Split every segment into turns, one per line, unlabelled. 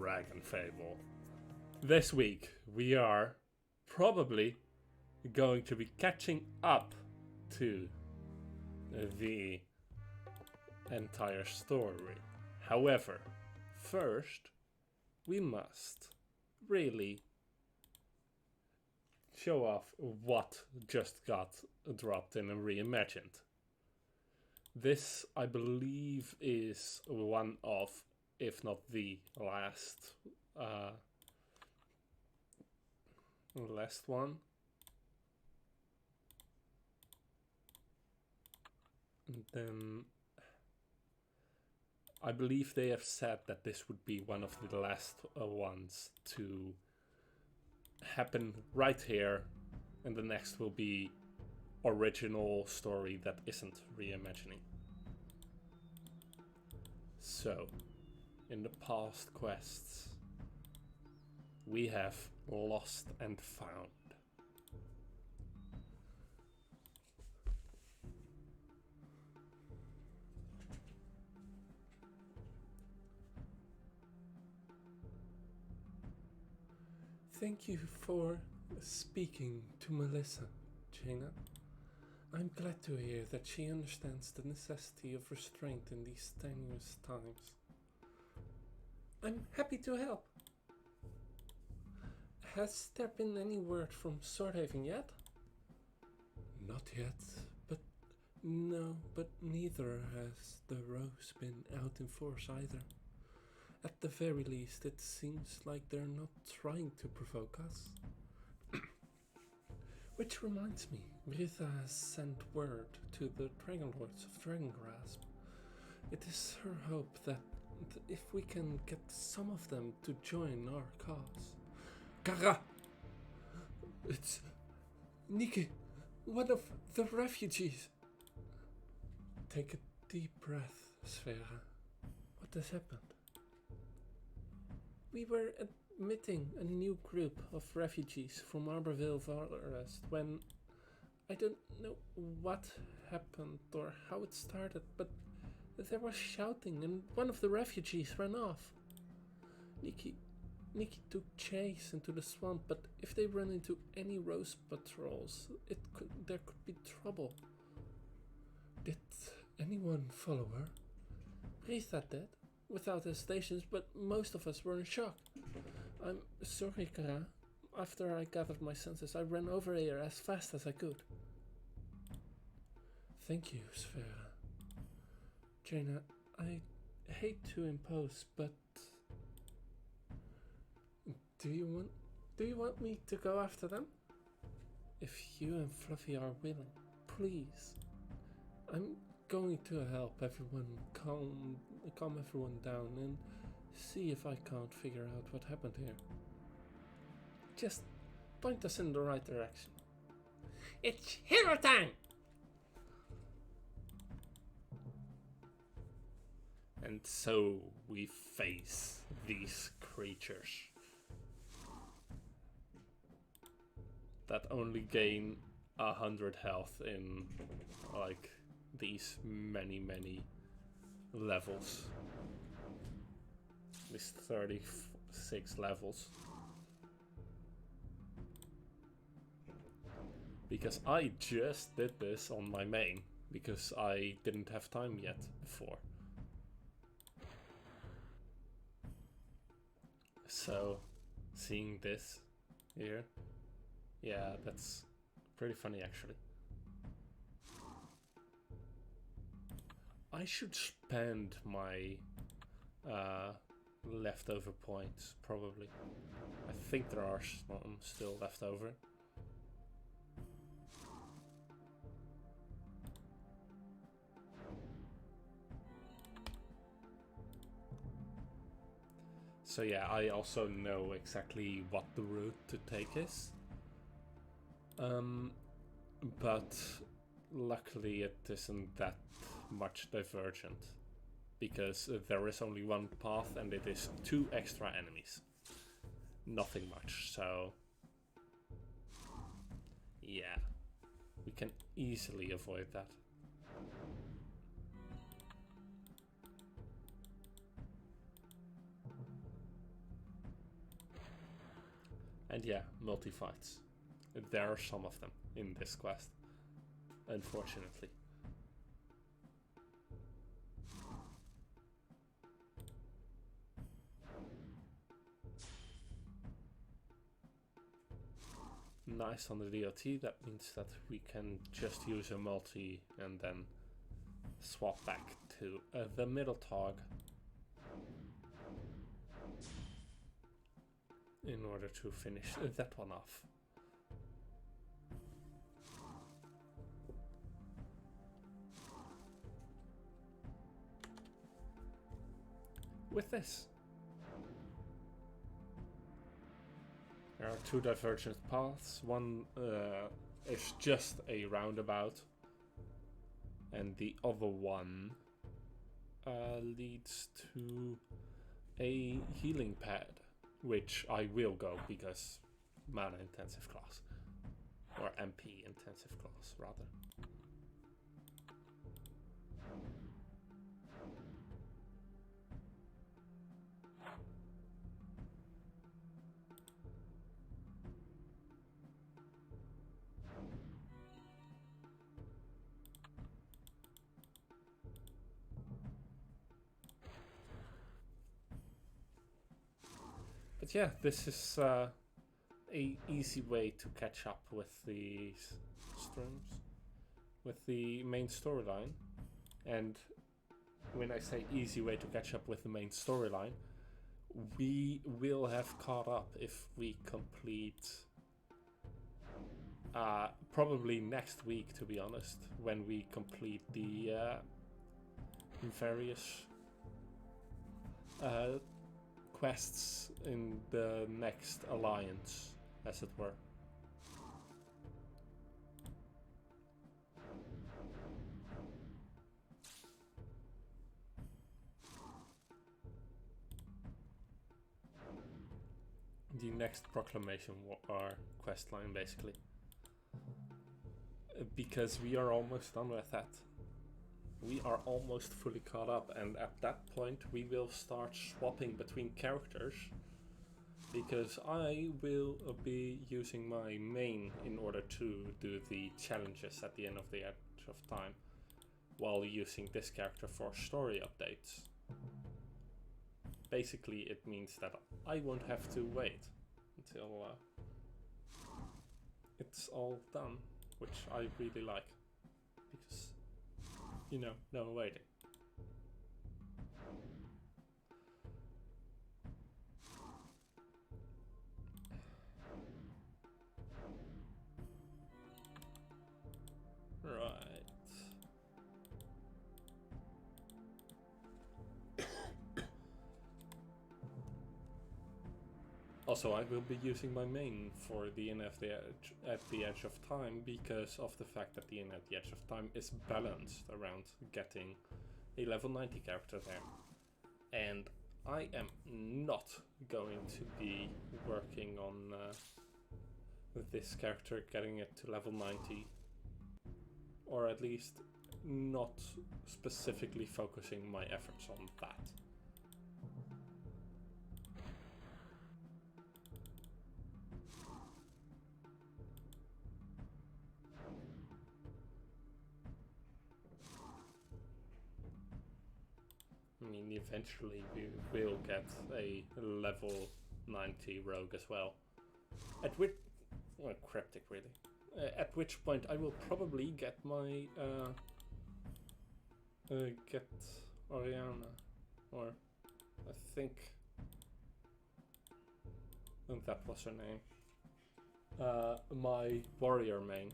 Dragonfable. This week we are probably going to be catching up to the entire story. However, first we must really show off what just got dropped in and reimagined. This, I believe, is one of, if not the last one. And then I believe they have said that this would be one of the last ones to happen right here, and the next will be original story that isn't reimagining. So, in the past quests, we have lost and found. Thank you for speaking to Melissa, Jaina. I'm glad to hear that she understands the necessity of restraint in these tenuous times. I'm happy to help. Has there been any word from Swordhaven yet? Not yet, but neither has the Rose been out in force either. At the very least, it seems like they're not trying to provoke us. Which reminds me, Rita has sent word to the Dragon Lords of Dragongrasp. It is her hope that if we can get some of them to join our cause. Kara! It's Nikki, one of the refugees. Take a deep breath, Sfera. What has happened? We were admitting a new group of refugees from Arborville Forest when I don't know what happened or how it started, but there was shouting and one of the refugees ran off. Nikki took chase into the swamp, but if they run into any Rose patrols, there could be trouble. Did anyone follow her? Rita did. Without hesitations, but most of us were in shock. I'm sorry, Kara. After I gathered my senses, I ran over here as fast as I could. Thank you, Sfera. Jaina, I hate to impose, but do you want me to go after them? If you and Fluffy are willing, please. I'm going to help everyone calm everyone down and see if I can't figure out what happened here. Just point us in the right direction. It's hero time! And so we face these creatures that only gain 100 health in like these many levels. These 36 levels. Because I just did this on my main, because I didn't have time yet before. So, seeing this here, yeah, that's pretty funny actually. I should spend my leftover points, probably. I think there are some still left over. So yeah, I also know exactly what the route to take is. But luckily it isn't that much divergent, because there is only one path and it is 2 extra enemies. Nothing much, so yeah, we can easily avoid that. And yeah, multi-fights. There are some of them in this quest, unfortunately. Nice on the DLT, that means that we can just use a multi and then swap back to the middle tog in order to finish that one off. With this, there are two divergent paths. One is just a roundabout, and the other one leads to a healing pad, which I will go because mana intensive class, or MP intensive class rather. But yeah, this is a easy way to catch up with these streams, with the main storyline. And when I say easy way to catch up with the main storyline, we will have caught up if we complete probably next week, to be honest, when we complete the various quests in the next alliance, as it were. The next proclamation or quest line, basically. Because we are almost done with that. We are almost fully caught up, and at that point we will start swapping between characters, because I will be using my main in order to do the challenges at the end of the Edge of Time, while using this character for story updates. Basically it means that I won't have to wait until it's all done, which I really like, because, you know, no waiting. Right. Also, I will be using my main for the Inn at the Edge of Time, because of the fact that the Inn at the Edge of Time is balanced around getting a level 90 character there. And I am not going to be working on this character getting it to level 90, or at least not specifically focusing my efforts on that. I mean, eventually we will get a level 90 rogue as well. At which, well, cryptic really. At which point I will probably get my get Oriana, or I think that was her name. My warrior main,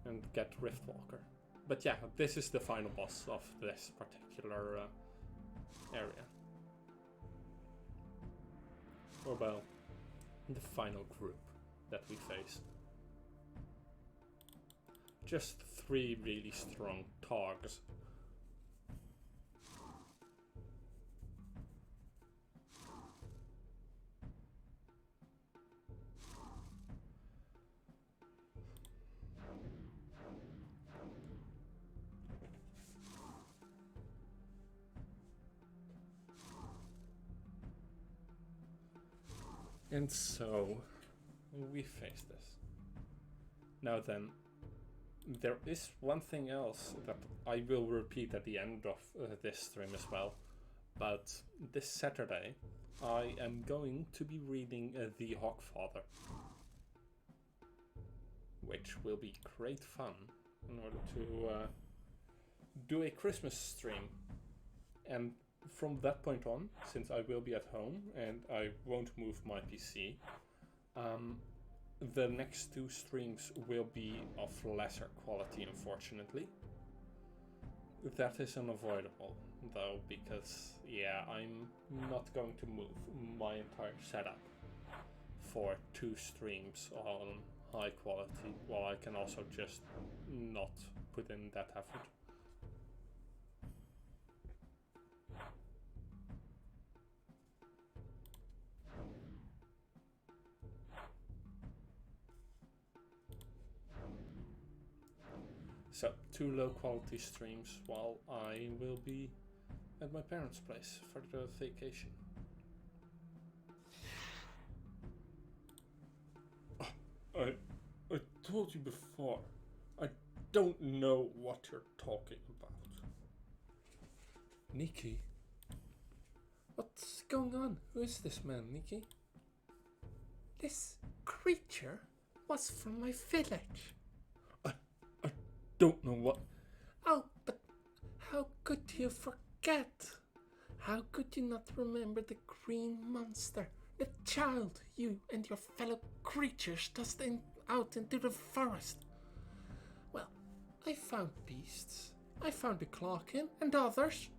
and get Riftwalker. But yeah, this is the final boss of this particular area. Or well, the final group that we face. Just 3 really strong targs. And so, we face this. Now then, there is one thing else that I will repeat at the end of this stream as well. But this Saturday, I am going to be reading The Hogfather, which will be great fun in order to do a Christmas stream. And from that point on, since I will be at home and I won't move my PC, the next two streams will be of lesser quality, unfortunately. That is unavoidable, though, because, yeah, I'm not going to move my entire setup for two streams on high quality, while I can also just not put in that effort. So, two low quality streams while I will be at my parents' place for the vacation. I told you before, I don't know what you're talking about. Nikki? What's going on? Who is this man, Nikki?
This creature was from my village.
I don't know what...
Oh, but how could you forget? How could you not remember the green monster? The child you and your fellow creatures tossed out into the forest. Well, I found beasts. I found the Clarkin and others.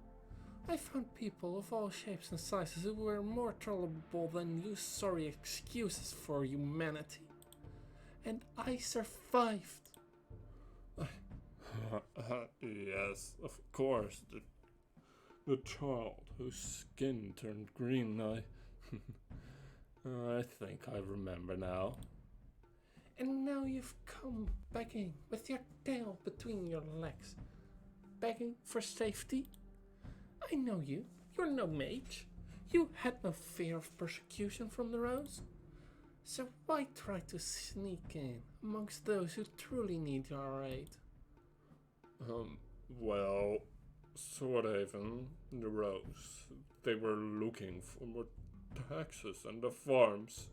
I found people of all shapes and sizes who were more tolerable than you sorry excuses for humanity. And I survived.
Yes, of course. The child whose skin turned green, I think I remember now.
And now you've come begging with your tail between your legs. Begging for safety? I know you. You're no mage. You had no fear of persecution from the Rose. So why try to sneak in amongst those who truly need your aid?
Well, Swordhaven, the Rose, they were looking for more taxes and the farms.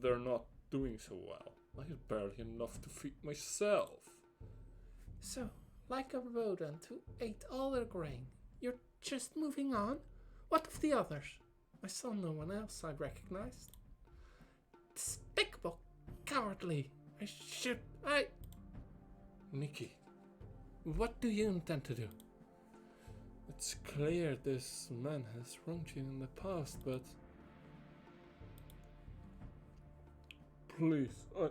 They're not doing so well. I have barely enough to feed myself.
So, like a rodent who ate all their grain, you're just moving on? What of the others? I saw no one else I recognized. Despicable, cowardly.
Nikki, what do you intend to do? It's clear this man has wronged you in the past, but... Please, I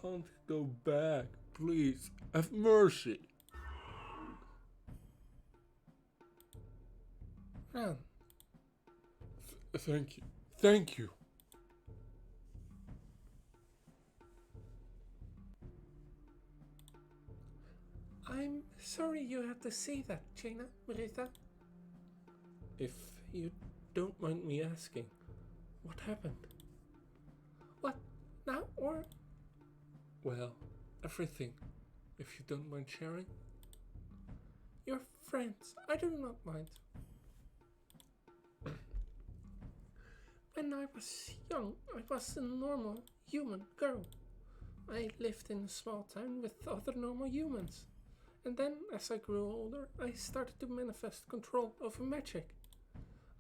can't go back. Please, have mercy.
Run.
Thank you. Thank you.
I'm sorry you had to see that, Jaina, Marita.
If you don't mind me asking, what happened?
What? Now or?
Well, everything, if you don't mind sharing.
Your friends, I do not mind. When I was young, I was a normal human girl. I lived in a small town with other normal humans. And then, as I grew older, I started to manifest control over magic.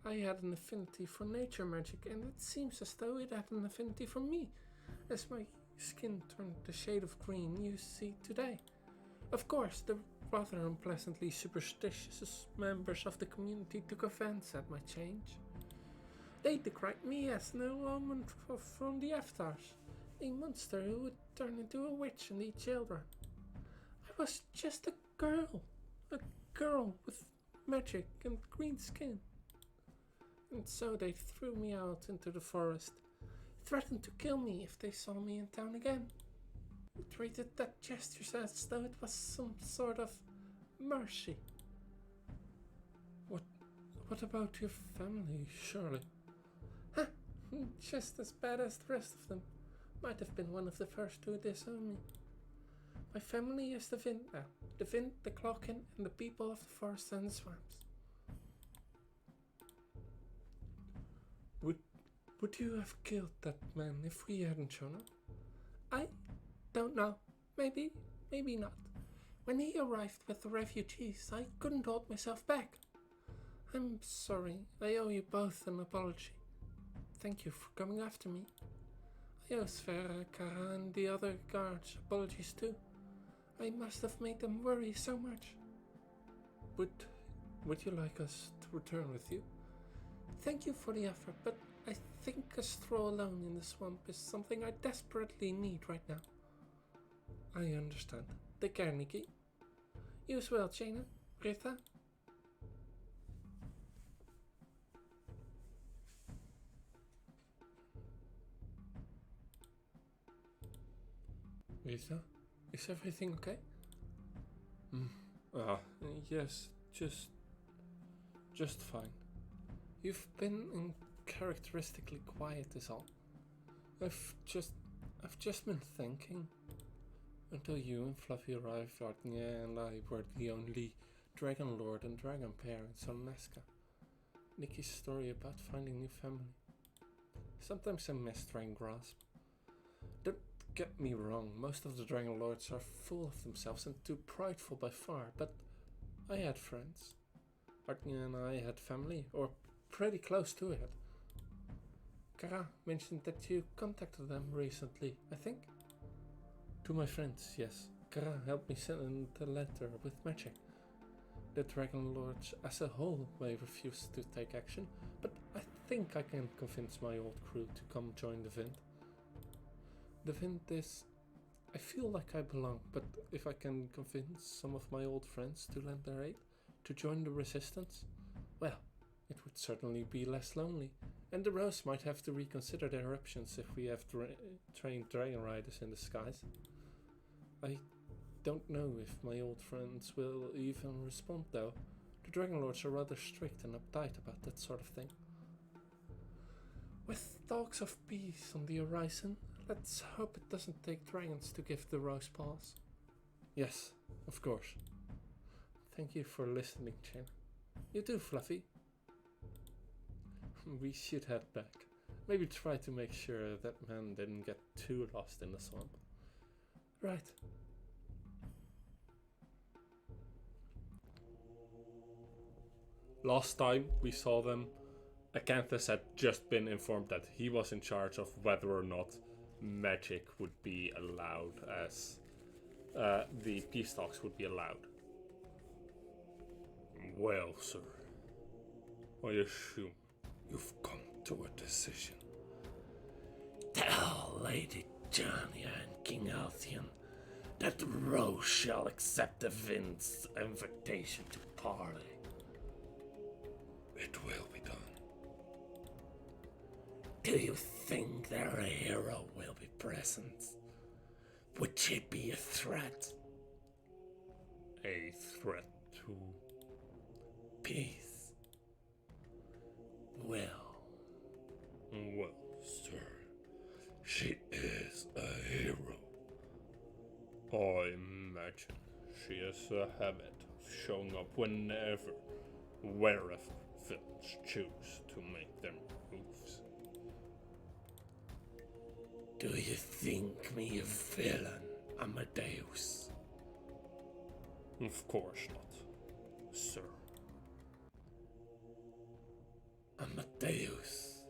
I had an affinity for nature magic, and it seems as though it had an affinity for me, as my skin turned the shade of green you see today. Of course, the rather unpleasantly superstitious members of the community took offense at my change. They decried me as an omen from the Aftars, a monster who would turn into a witch and eat children. I was just a girl with magic and green skin. And so they threw me out into the forest, threatened to kill me if they saw me in town again. They treated that gesture as though it was some sort of mercy.
What about your family, Shirley?
Huh? Just as bad as the rest of them. Might have been one of the first to disown me. My family is the Vind, the Clocken, and the people of the forest and the swamps.
Would you have killed that man if we hadn't shown up?
I don't know. Maybe not. When he arrived with the refugees, I couldn't hold myself back. I'm sorry. I owe you both an apology. Thank you for coming after me. I owe Sfera, Kara, and the other guards apologies too. I must have made them worry so much.
Would you like us to return with you?
Thank you for the effort, but I think a stroll alone in the swamp is something I desperately need right now.
I understand.
Take care, Nikki. You as well, Jaina. Rita.
Rita, is everything okay? Yes, just fine. You've been uncharacteristically quiet is all. I've just been thinking. Until you and Fluffy arrived, Artnia and I were the only Dragon Lord and Dragon parents on Nazca. Nikki's story about finding new family. Sometimes I miss Dragon Grasp. Don't get me wrong, most of the Dragon Lords are full of themselves and too prideful by far, but I had friends. Artnia and I had family, or pretty close to it. Kara mentioned that you contacted them recently, I think? To my friends, yes. Kara helped me send a letter with magic. The Dragon Lords as a whole may refuse to take action, but I think I can convince my old crew to come join the Vind. The Vind is... I feel like I belong, but if I can convince some of my old friends to lend their aid, to join the resistance, well, it would certainly be less lonely. And the Rose might have to reconsider their options if we have trained dragon riders in the skies. I don't know if my old friends will even respond though. The Dragon Lords are rather strict and uptight about that sort of thing.
With talks of peace on the horizon, let's hope it doesn't take dragons to give the Rose pause.
Yes, of course. Thank you for listening, Chen. You too, Fluffy. We should head back. Maybe try to make sure that man didn't get too lost in the swamp.
Right.
Last time we saw them, Acanthus had just been informed that he was in charge of whether or not magic would be allowed, as the peace talks would be allowed. Well, sir, I assume you've come to a decision.
Tell Lady Jania and King Altheon that the Rose shall accept the Vind's invitation to parley.
It will be done.
Do you think their hero will be present? Would she be a threat?
A threat to
peace? Well,
sir, she is a hero. I imagine she has a habit of showing up whenever, wherever villains choose to make their moves.
Do you think me a villain, Amadeus?
Of course not, sir.
Amadeus,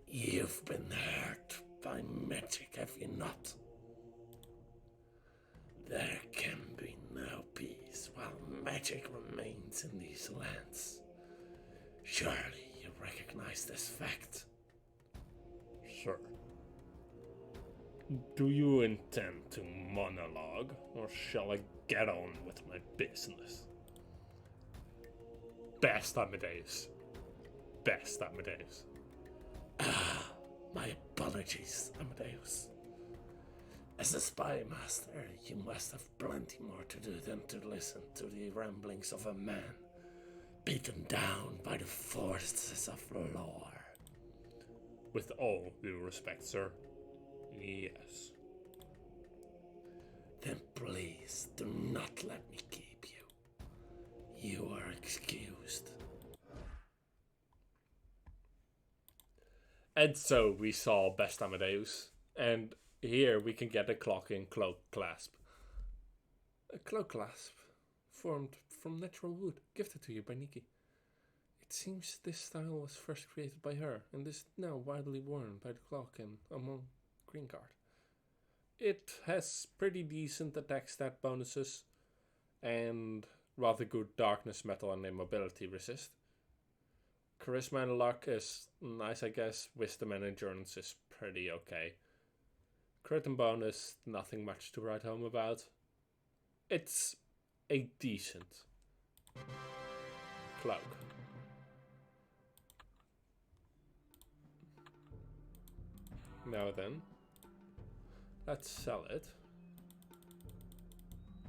you've been hurt by magic, have you not? There can be no peace while magic remains in these lands. Surely you recognize this fact.
Sir. Do you intend to monologue, or shall I get on with my business? Best Amadeus. Best Amadeus.
Ah, my apologies, Amadeus. As a spy master, you must have plenty more to do than to listen to the ramblings of a man beaten down by the forces of lore.
With all due respect, sir. Yes.
Then please do not let me keep you. You are excused.
And so we saw Best Amadeus, and here we can get a clock in cloak clasp.
A cloak clasp, formed from natural wood, gifted to you by Nikki. It seems this style was first created by her, and is now widely worn by the clock and among green guard.
It has pretty decent attack stat bonuses, and rather good darkness, metal, and immobility resist. Charisma and luck is nice, I guess. Wisdom and endurance is pretty okay. Crit and bonus, nothing much to write home about. It's a decent cloak. Now then, let's sell it.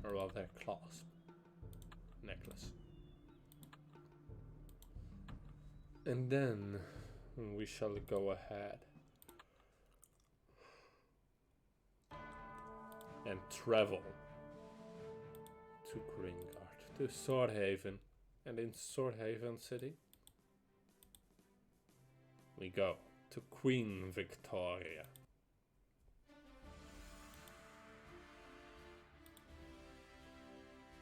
Or rather, clasp. Necklace. And then we shall go ahead and travel to Gringard, to Swordhaven, and in Swordhaven City we go to Queen Victoria.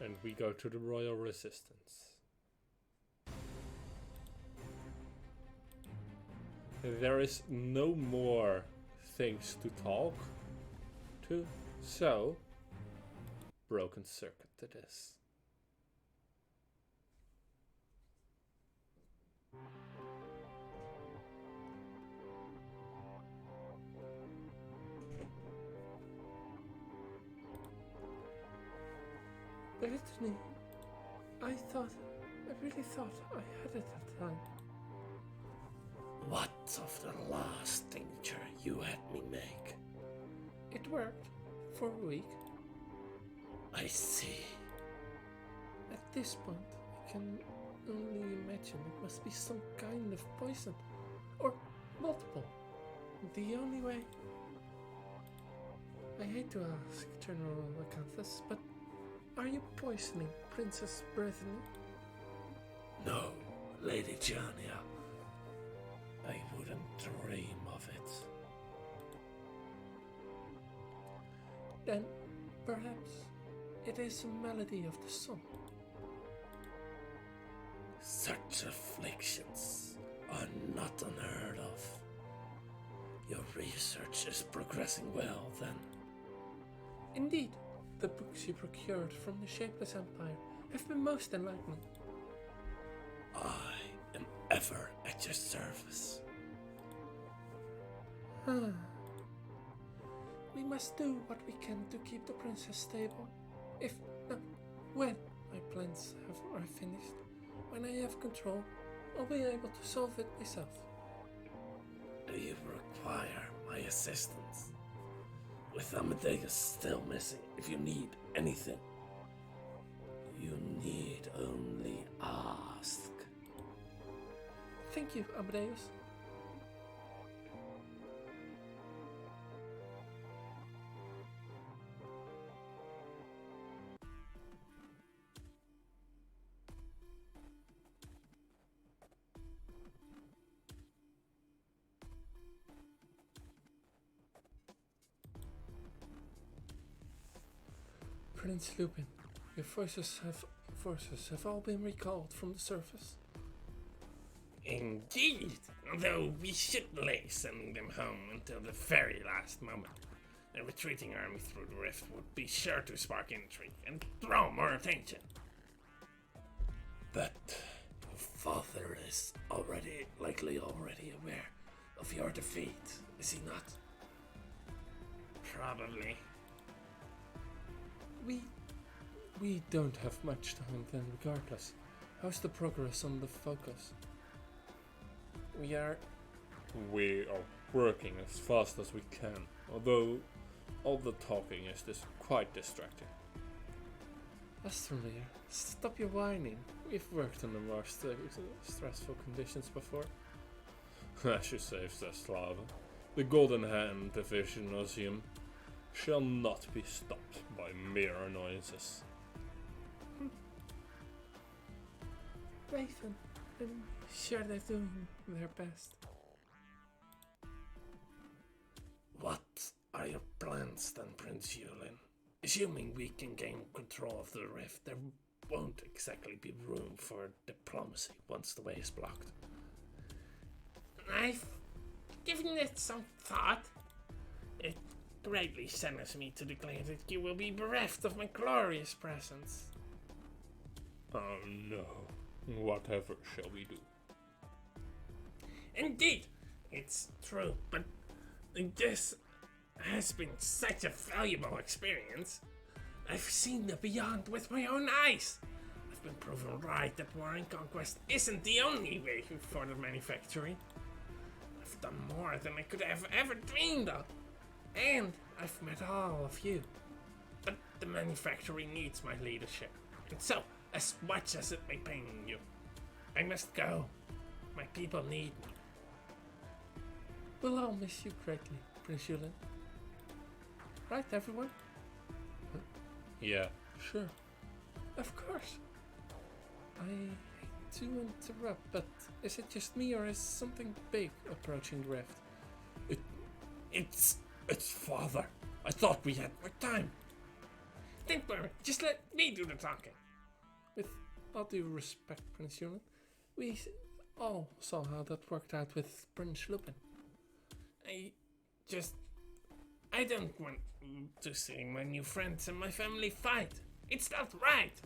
And we go to the Royal Resistance. There is no more things to talk to, so Broken Circuit it is.
Brittany, I really thought I had it at the time.
What of the last tincture you had me make?
It worked for a week.
I see.
At this point, I can only imagine it must be some kind of poison. Or multiple. The only way... I hate to ask, General Acanthus, but are you poisoning Princess Brittany?
No, Lady Giannia. I wouldn't dream of it.
Then, perhaps, it is a malady of the sun.
Such afflictions are not unheard of. Your research is progressing well, then.
Indeed, the books you procured from the Shapeless Empire have been most enlightening.
I am ever at your service.
We must do what we can to keep the princess stable. When my plans are finished, when I have control, I'll be able to solve it myself.
Do you require my assistance? With Amadeus still missing, if you need anything, you need only ask.
Thank you, Amadeus. Prince Lupin, your forces have all been recalled from the surface.
Indeed, though we should delay sending them home until the very last moment. A retreating army through the rift would be sure to spark intrigue and draw more attention. But your father is likely already aware of your defeat, is he not? Probably.
We don't have much time then regardless. How's the progress on the focus?
We are working as fast as we can, although all the talking is quite distracting.
Astromir, stop your whining. We've worked under more stressful conditions before.
As you say, Slava, the Golden Hand Division Museum shall not be stopped by mere annoyances.
Nathan, I'm sure they're doing their best.
What are your plans then, Prince Yulin? Assuming we can gain control of the rift, there won't exactly be room for diplomacy once the way is blocked.
I've given it some thought. It greatly saddens me to declare that you will be bereft of my glorious presence.
Oh no. Whatever shall we do?
Indeed, it's true, but this has been such a valuable experience. I've seen the beyond with my own eyes. I've been proven right that war and conquest isn't the only way for the manufacturing. I've done more than I could have ever dreamed of. And I've met all of you. But the manufacturing needs my leadership. And so, as much as it may pain you, I must go. My people need me.
We'll all miss you greatly, Prince Yulin. Right, everyone?
Yeah.
Sure. Of course. I hate to interrupt, but is it just me or is something big approaching the rift?
It's father. I thought we had more time.
Don't worry, just let me do the talking.
With all due respect, Prince Yulin, we all saw how that worked out with Prince Lupin.
I don't want to see my new friends and my family fight. It's not right.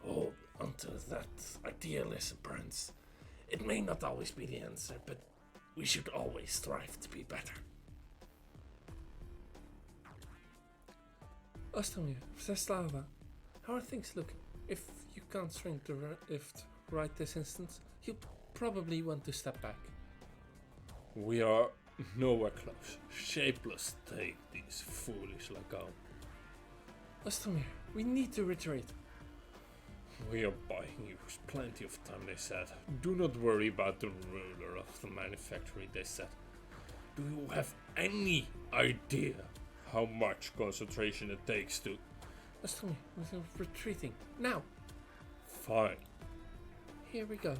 Hold onto that idealism, Prince. It may not always be the answer, but we should always strive to be better.
Ostomir, Vseslava, how are things looking? If you can't shrink the rift right this instant, you probably want to step back.
We are nowhere close. Shapeless take these foolish Lagan.
Ostomir, we need to retreat.
We are buying you plenty of time, they said. Do not worry about the ruler of the manufactory, they said. Do you have any idea how much concentration it takes to...
Ostomir, we're retreating. Now!
Fine.
Here we go.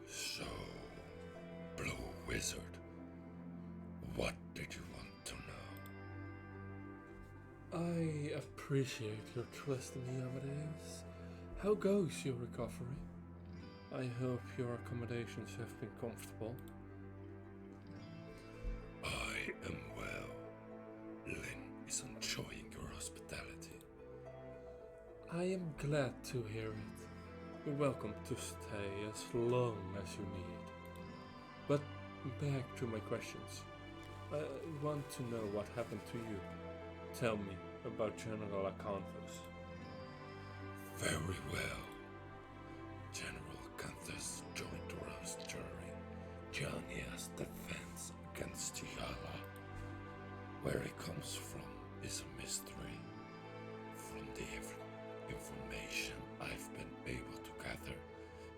So, Blue Wizard, what did you want to know?
I appreciate your trust in me, Amadeus. How goes your recovery? I hope your accommodations have been comfortable.
I am well. Lynn is enjoying your hospitality.
I am glad to hear it. You're welcome to stay as long as you need. But back to my questions. I want to know what happened to you. Tell me about General Acanthus.
Very well. General Acanthus joined Rome's jury. Giannia's defense against Yala. Where he comes from is a mystery. From the information I've been able to gather,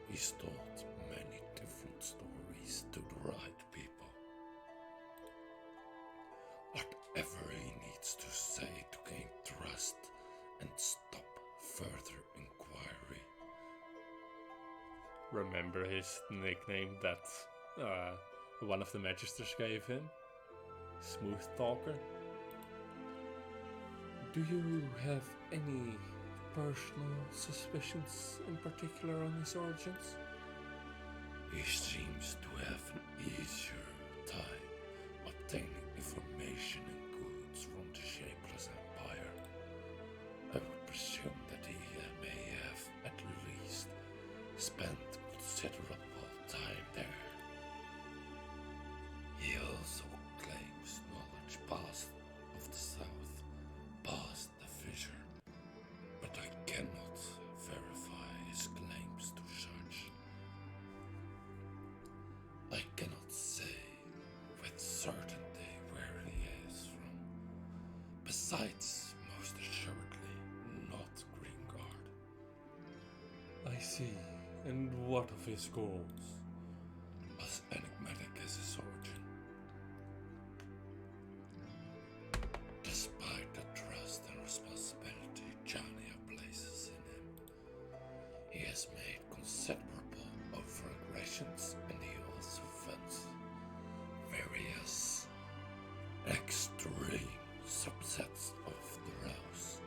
he's told many different stories to the right people. Whatever he needs to say to gain trust and stop further inquiry.
Remember his nickname that one of the magisters gave him? Smooth Talker?
Do you have any personal suspicions in particular on his origins?
He seems to have an easier time obtaining information and goods from the Shapeless Empire. I would presume that he may have at least spent considerable time there. He also claims knowledge past of the South, past the fissure, but I cannot verify his claims to such. I cannot say with certainty Besides, most assuredly, not Gringard.
I see. And what of his goals?
As enigmatic as his origin. Despite the trust and responsibility Jania places in him, he has made considerable overaggressions, and he also funds various extreme subsets of the Rose.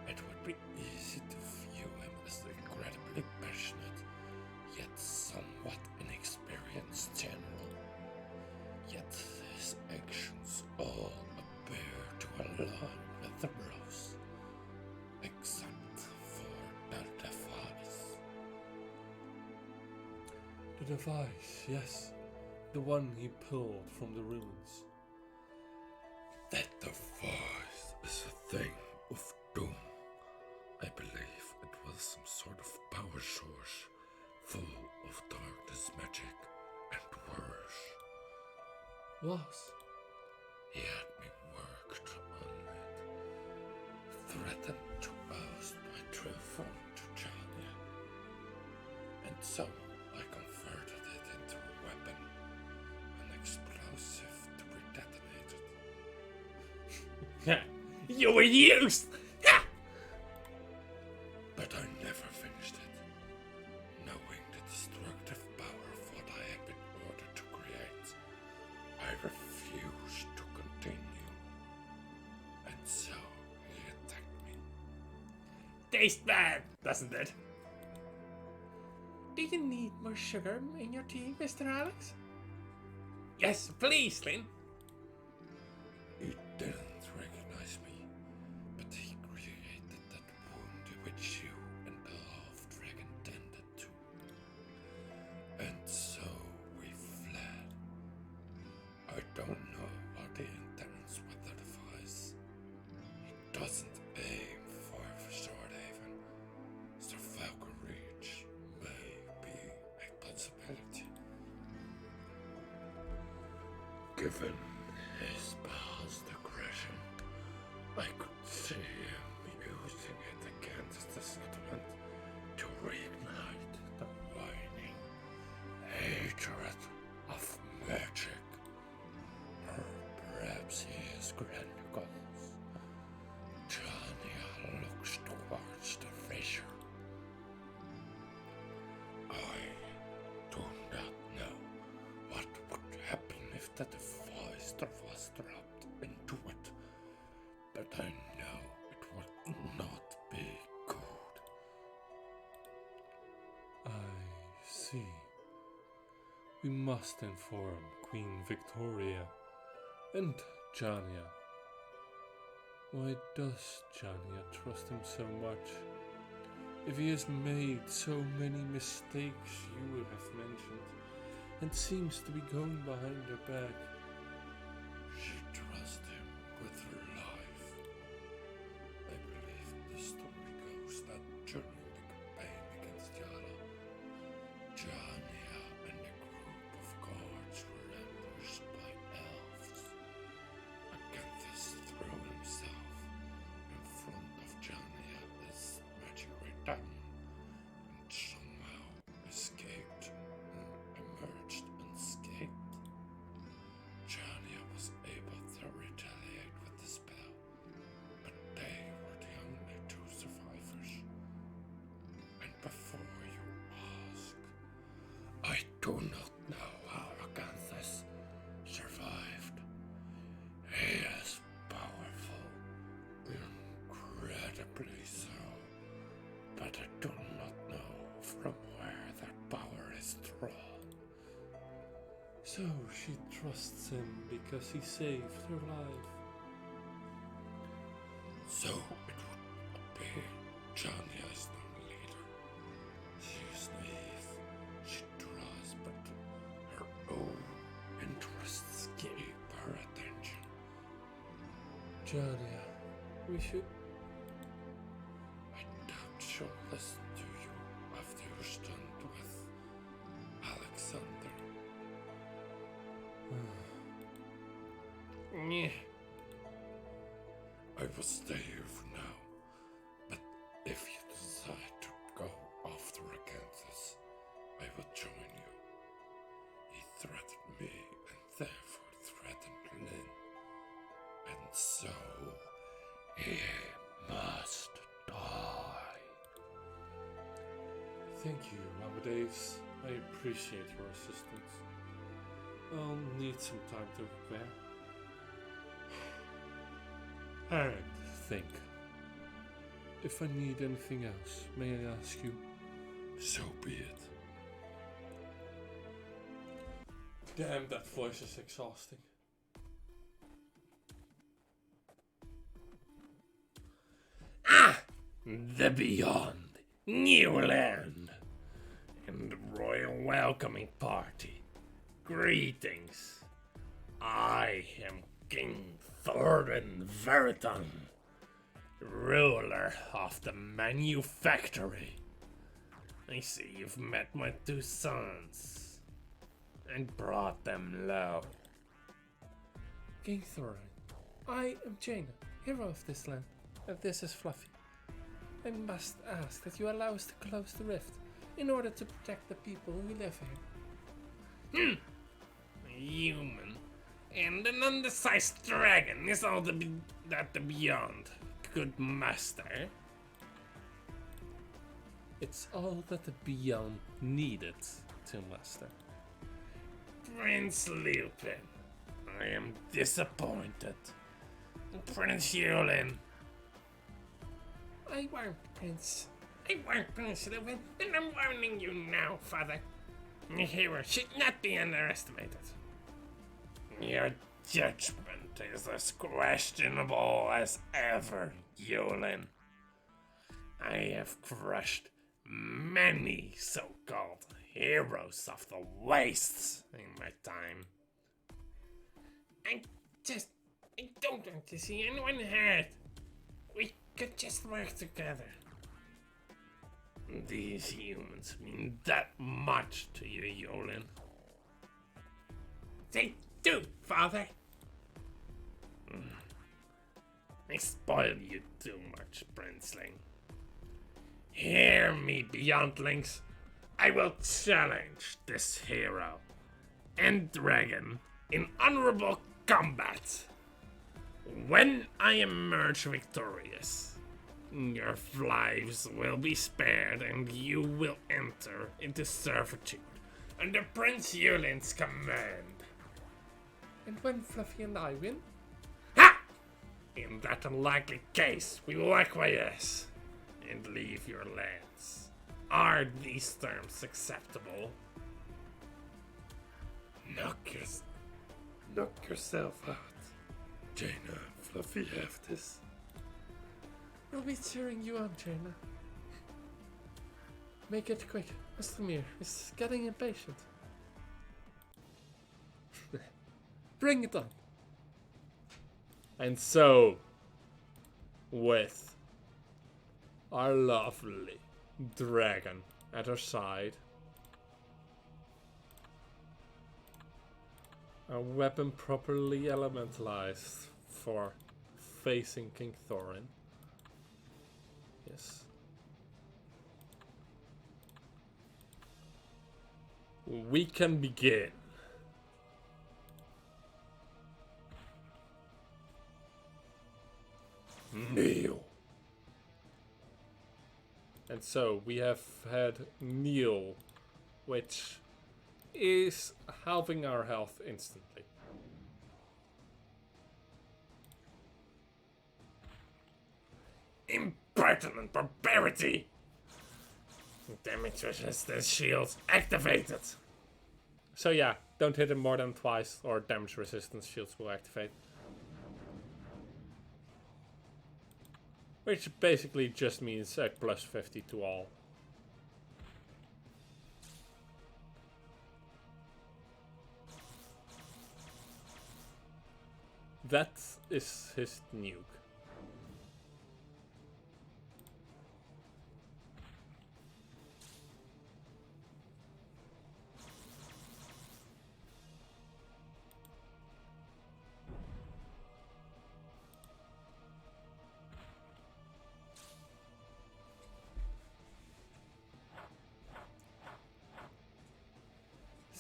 It would be easy to view him as incredibly passionate, yet somewhat inexperienced general. Yet his actions all appear to align with the Rose, except for the device.
The device, yes. The one he pulled from the ruins.
That device is a thing of doom. I believe it was some sort of power source full of darkness, magic, and worse.
Was?
He had me worked on it, threatened to oust my true form to Jania, and so I converted it into a weapon, an explosive to be detonated.
You were used!
But I never finished it, knowing the destructive power of what I had been ordered to create. I refused to continue, and so he attacked me.
Tastes bad, doesn't it?
Do you need more sugar in your tea, Mr. Alex?
Yes, please, Lynn.
He didn't recognize me, but he created that wound which you and the half-dragon tended to. And so we fled. I don't know what he intends with the device. He doesn't aim for Swordhaven, so Falcon Reach may be a possibility. Given his past aggression, I could see him using it against the settlement to reignite the waning hatred of magic. Or perhaps he is grand goals. Jania looks towards the fissure. I do not know what would happen if the device was dropped into it, but I know it would not be good.
I see. We must inform Queen Victoria and Jania. Why does Jania trust him so much? If he has made so many mistakes you have mentioned, and seems to be going behind her back.
She trusts him with her life. I believe the story goes that during the campaign against Yara, Jania and a group of guards were ambushed by elves. Acanthus threw himself in front of Jania as magic ran and somehow escaped and emerged unscathed. Jania was able to retaliate with the spell, but they were the only two survivors. And before you ask, I do not know how Acanthus survived. He is powerful, incredibly so, but I do not know from where that power is drawn.
So she trusts him because he saved her life.
So it would appear Jania is not a leader. She is naive. She tries, but her own interests keep her attention.
Jania, we should...
I doubt she'll listen to you after you're stunned with Alexander.
Yeah.
I will stay here for now. But if you decide to go after Acanthus, I will join you. He threatened me and therefore threatened Lynn. And so he must die.
Thank you, Amadeus. I appreciate your assistance. I'll need some time to prepare. And think. If I need anything else, may I ask you?
So be it.
Damn, that voice is exhausting.
The Beyond, New Land, and the Royal Welcoming Party. Greetings. I am King Thorin Veritan, ruler of the Manufactory. I see you've met my two sons and brought them low.
King Thorin, I am Jaina, hero of this land, and this is Fluffy. I must ask that you allow us to close the rift in order to protect the people who live here.
A human and an undersized dragon is all that the Beyond could muster.
It's all that the Beyond needed to master.
Prince Lupin, I am disappointed. Prince Yulin,
I won't, Prince.
I want Prince Lupin, and I'm warning you now, Father. A hero should not be underestimated. Your judgment is as questionable as ever, Yulin. I have crushed many so-called heroes of the wastes in my time. I don't want to see anyone hurt. We could just work together. These humans mean that much to you, Yulin. They do, Father. I spoil you too much, Princeling. Hear me, Beyondlings. I will challenge this hero and dragon in honorable combat. When I emerge victorious, your lives will be spared and you will enter into servitude under Prince Yulin's command.
And when Fluffy and I win?
Ha! In that unlikely case, we will acquiesce and leave your lands. Are these terms acceptable?
Knock yourself out. Jaina, Fluffy have this.
We'll be cheering you on, Jaina. Make it quick. Mr. Mir is getting impatient. Bring it on.
And so, with our lovely dragon at her side, a weapon properly elementalized for facing King Thorin. Yes. We can begin.
Kneel.
And so we have had Kneel, which is halving our health instantly.
Impertinent barbarity! Damage resistance shields activated.
So yeah, don't hit him more than twice or damage resistance shields will activate. Which basically just means a plus 50 to all. That is his nuke.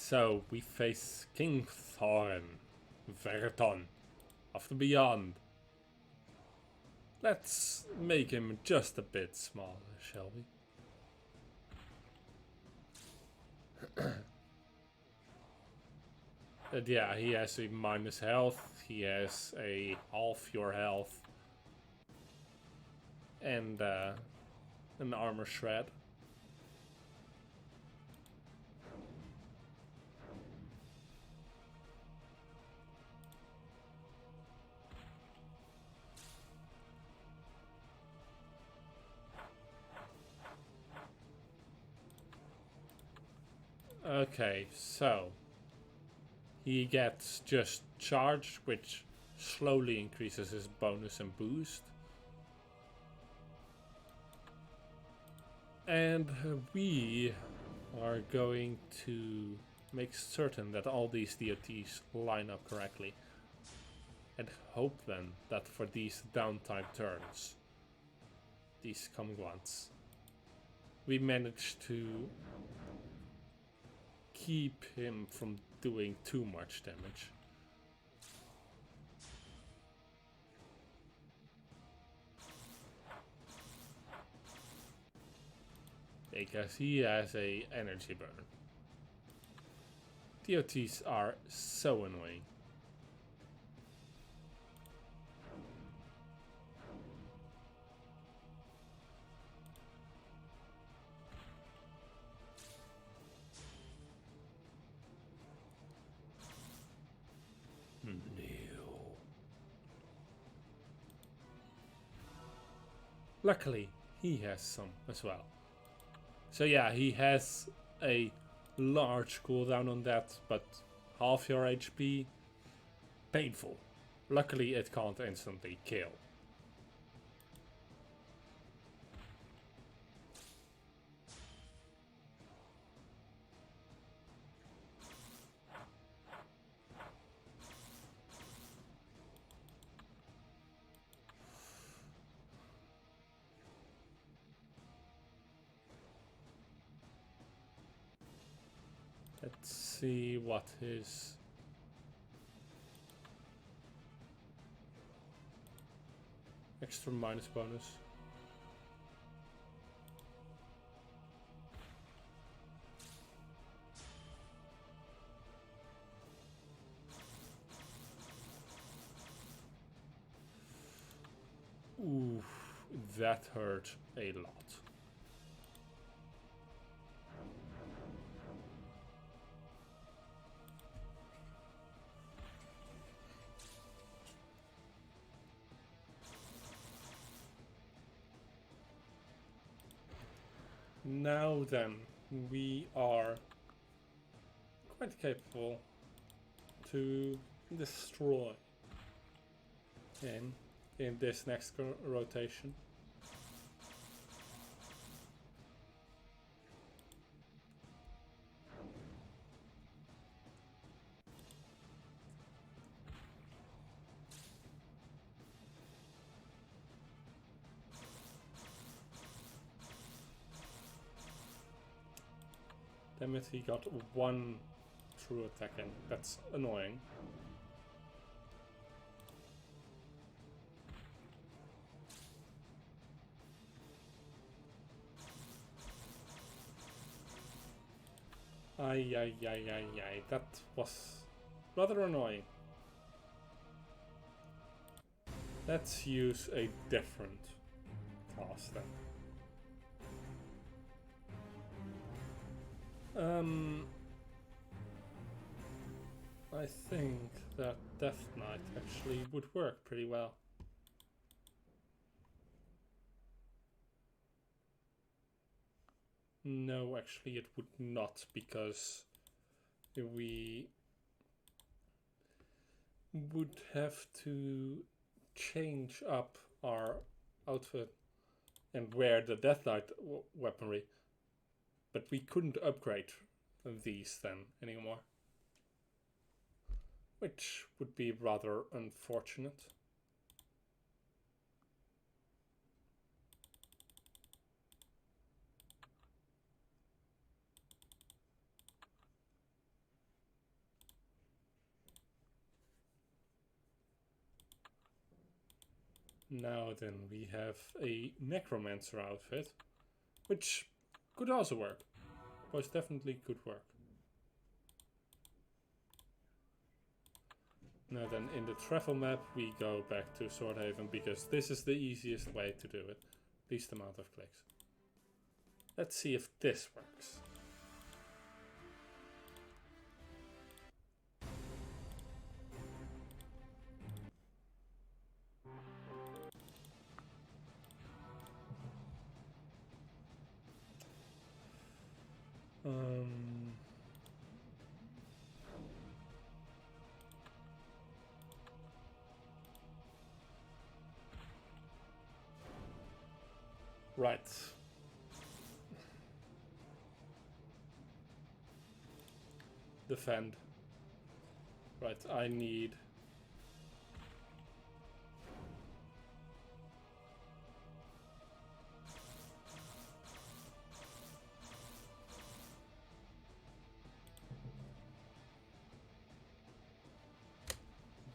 So we face King Thorin, Verton, of the Beyond. Let's make him just a bit smaller, shall we? Yeah, he has a minus health, he has a half your health, and an armor shred. Okay, so he gets just charge, which slowly increases his bonus and boost. And we are going to make certain that all these DOTs line up correctly. And hope then that for these downtime turns, these coming ones, we manage to keep him from doing too much damage. Because he has a energy burn. DOTs are so annoying. Luckily, he has some as well. So yeah, he has a large cooldown on that, but half your HP, painful. Luckily, it can't instantly kill. Let's see what his extra minus bonus. Ooh, that hurt a lot. Now then, we are quite capable to destroy him in this next rotation. Damn it, he got one true attack in. That's annoying. Ay, that was rather annoying. Let's use a different class then. I think that Death Knight actually would work pretty well. No, actually it would not, because we would have to change up our outfit and wear the Death Knight weaponry, but we couldn't upgrade these then anymore, which would be rather unfortunate. Now then, we have a necromancer outfit, which could also work. Most definitely could work. Now then, in the travel map, we go back to Swordhaven because this is the easiest way to do it. Least amount of clicks. Let's see if this works. Right. Defend. Right, I need...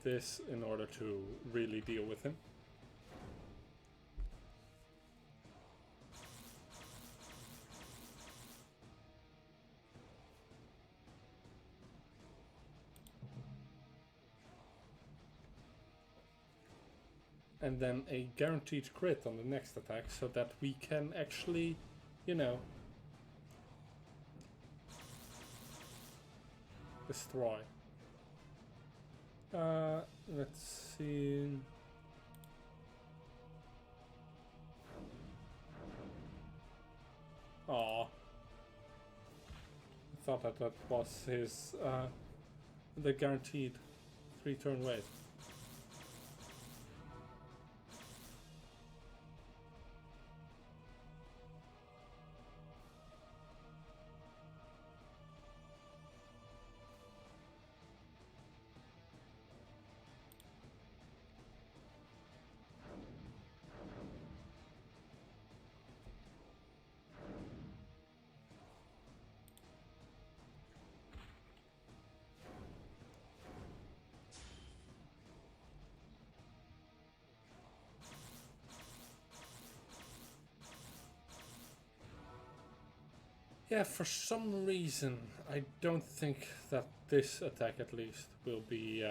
this in order to really deal with him. And then a guaranteed crit on the next attack so that we can actually, you know, destroy. Let's see. Aw. I thought that was his, the guaranteed 3-turn wait. Yeah, for some reason, I don't think that this attack at least will be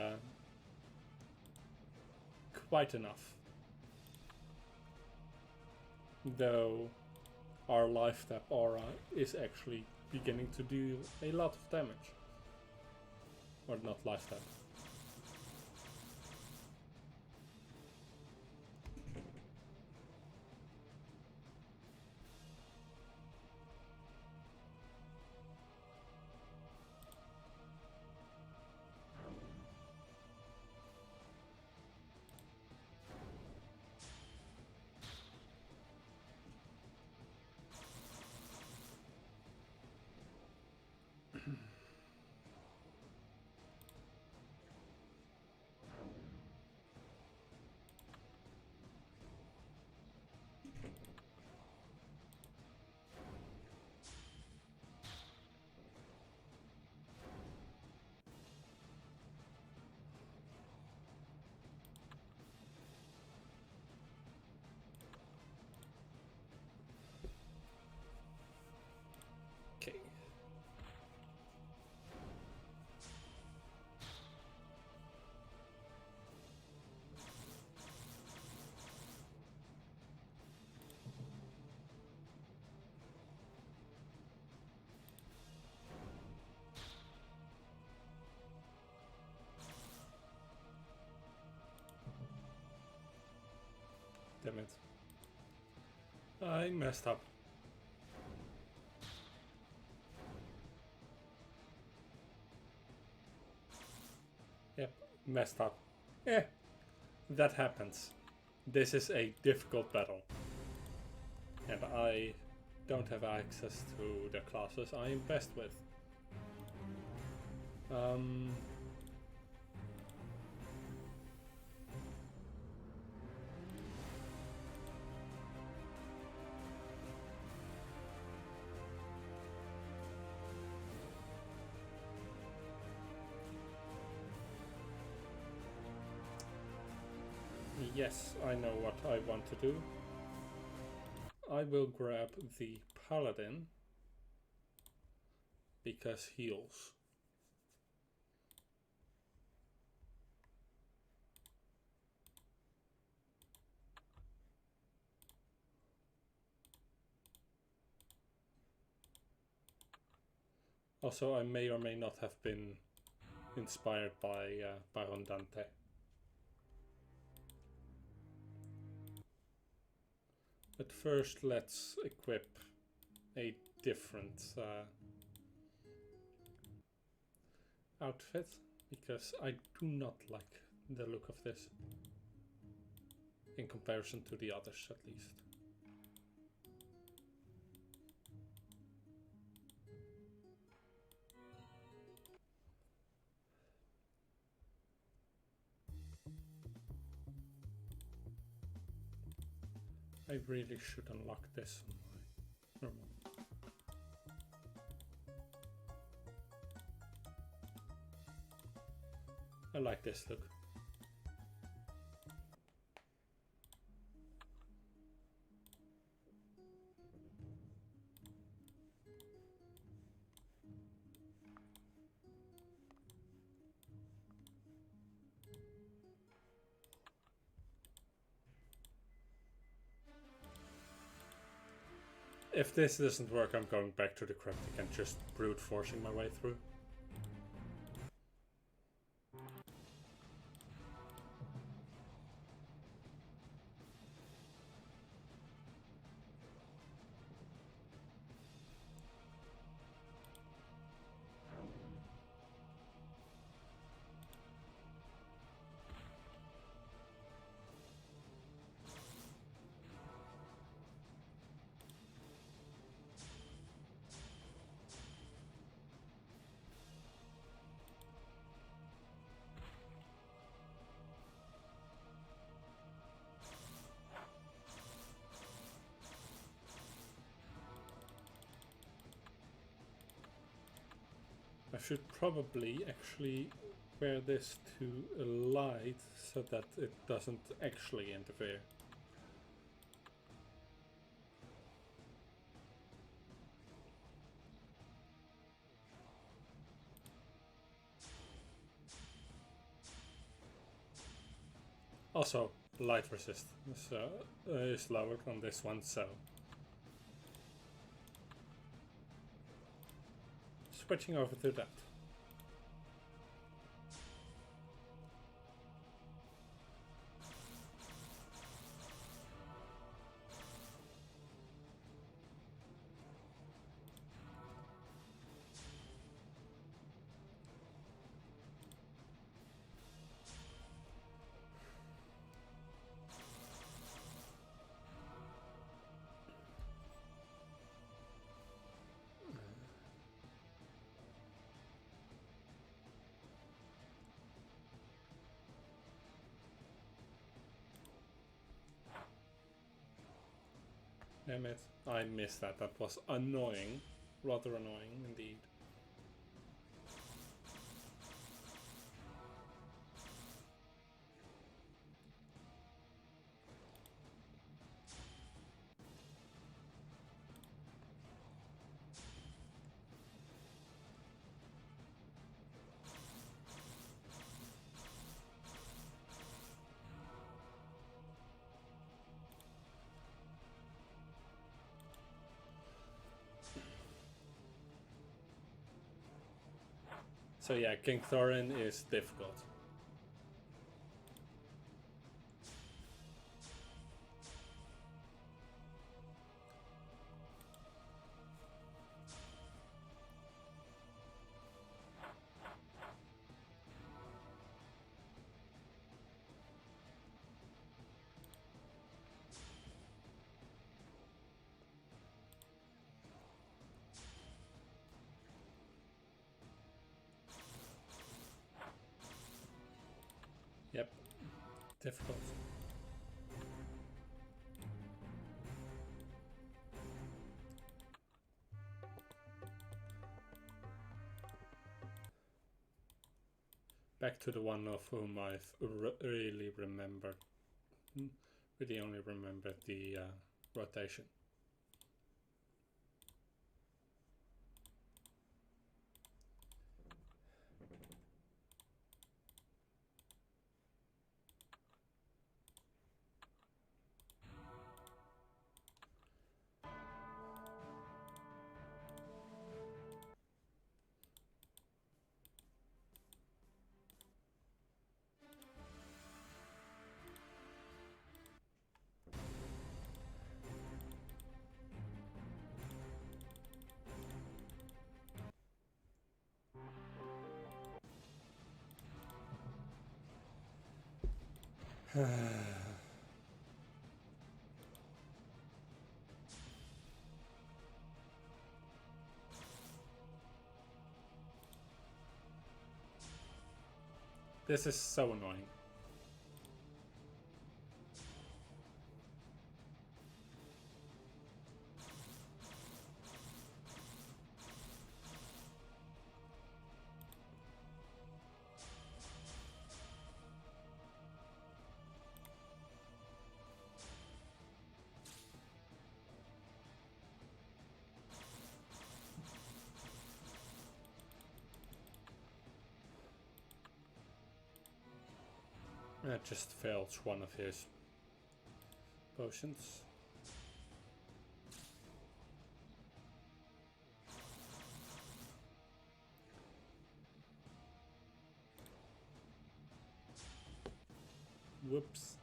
quite enough. Though our life tap aura is actually beginning to do a lot of damage. Or not life tap. Okay. Damn it. I messed up. Yep, messed up. Eh, that happens. This is a difficult battle. And I don't have access to the classes I am best with. Yes, I know what I want to do. I will grab the paladin because heals. Also, I may or may not have been inspired by Baron Dante. But first, let's equip a different outfit, because I do not like the look of this, in comparison to the others at least. I really should unlock this on my normal. I like this look. If this doesn't work, I'm going back to the cryptic and just brute forcing my way through. I should probably actually wear this to a light so that it doesn't actually interfere. Also, light resist is lowered on this one, so switching over to that. Damn it, I missed that. That was annoying. Rather annoying indeed. So yeah, King Thorin is difficult. Yep, difficult. Back to the one of whom I've really remembered Really only remember the rotation. This is so annoying. That just failed one of his potions. Whoops.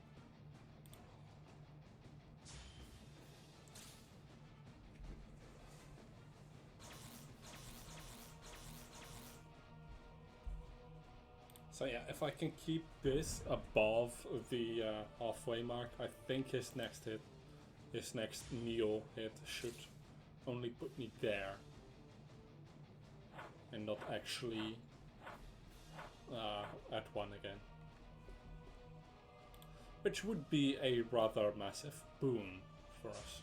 So yeah, if I can keep this above the halfway mark, I think his next Neo hit should only put me there. And not actually at 1 again. Which would be a rather massive boon for us.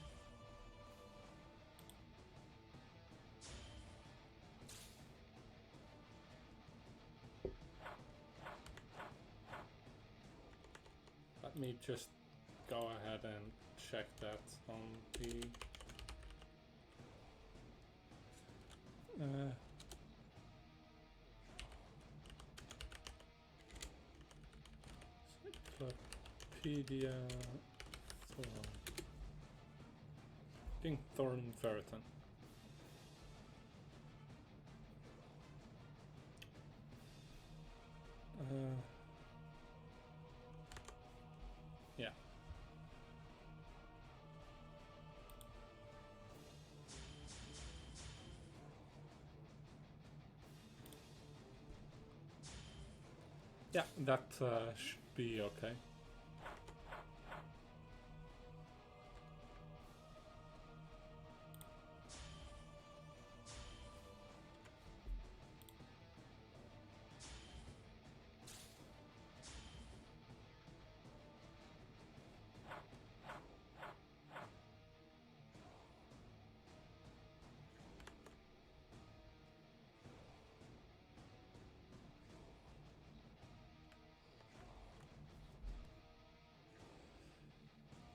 Let me just go ahead and check that on the Encyclopedia Thorn. I think Thorn Veritan. Yeah. Yeah, that should be okay.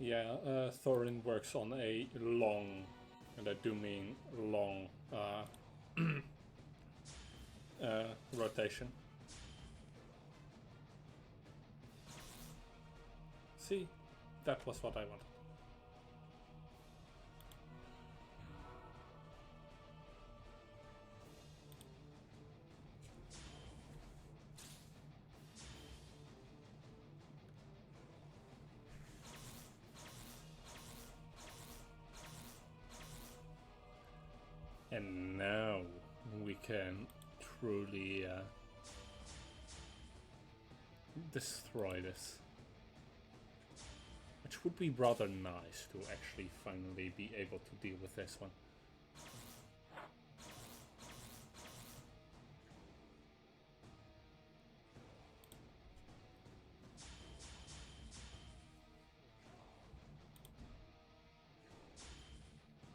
Yeah, Thorin works on a long, and I do mean long, rotation. See, that was what I wanted. And now we can truly destroy this. Which would be rather nice to actually finally be able to deal with this one.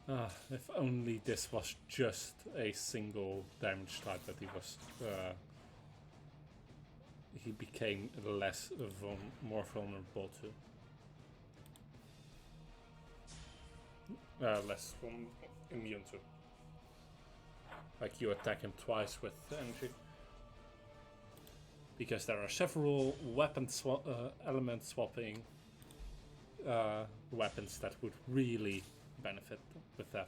Ah, if only this was just a single damage type that he became more vulnerable to. less immune to. Like you attack him twice with energy. Because there are several weapon element swapping weapons that would really benefit with that.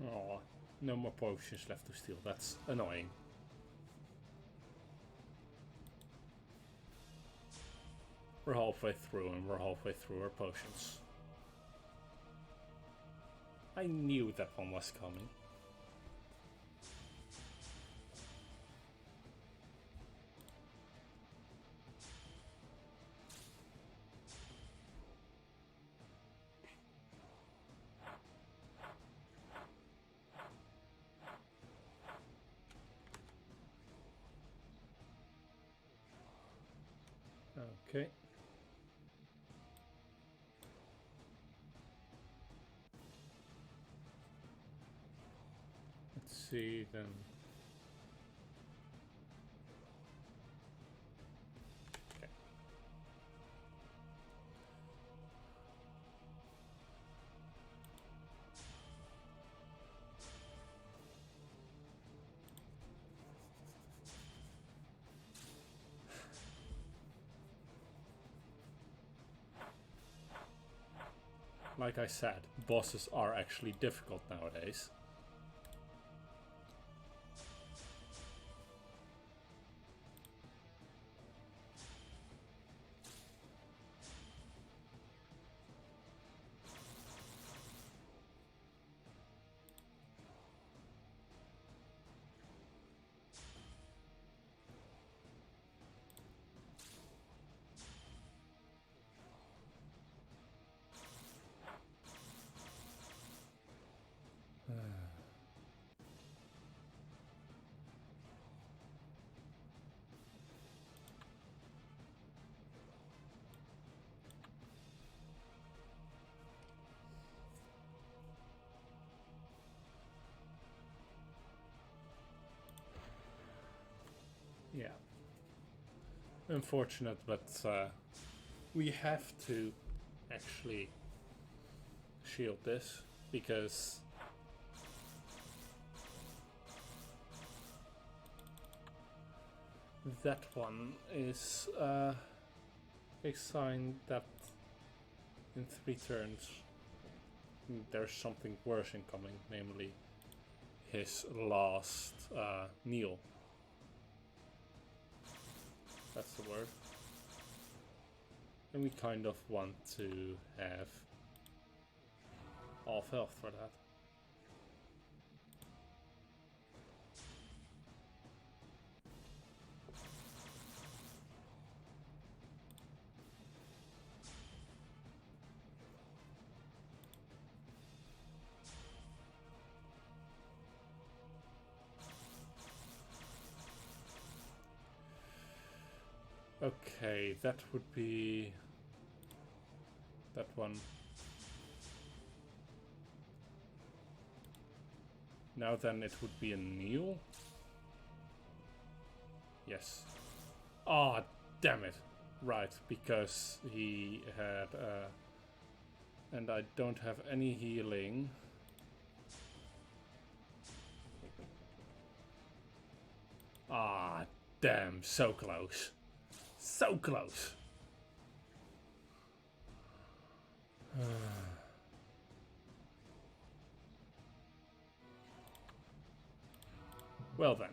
Oh, no more potions left to steal. That's annoying. We're halfway through and we're halfway through our potions. I knew that one was coming. Okay. Let's see then. Okay. Like I said, bosses are actually difficult nowadays. Yeah. Unfortunate, but we have to actually shield this because that one is a sign that in 3 turns there's something worse incoming, namely his last kneel. That's the word. And we kind of want to have half health for that. Okay, that would be that one. Now then it would be a kneel. Yes. Ah, oh, damn it. Right, because he had and I don't have any healing. Ah, damn, so close. So close. Well then.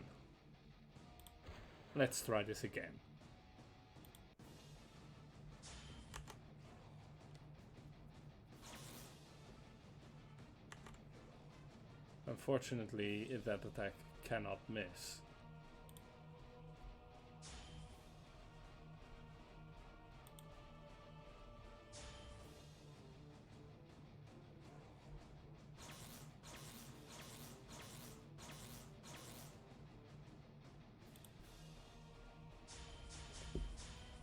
Let's try this again. Unfortunately, that attack cannot miss.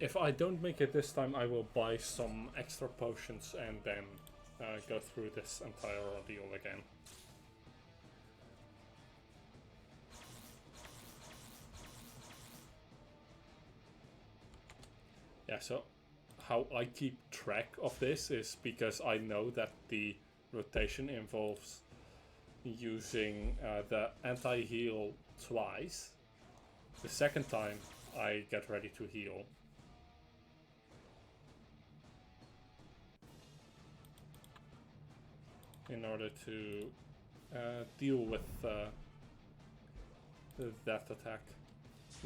If I don't make it this time, I will buy some extra potions and then go through this entire ordeal again. Yeah, so how I keep track of this is because I know that the rotation involves using the anti-heal twice. The second time I get ready to heal. In order to deal with that attack.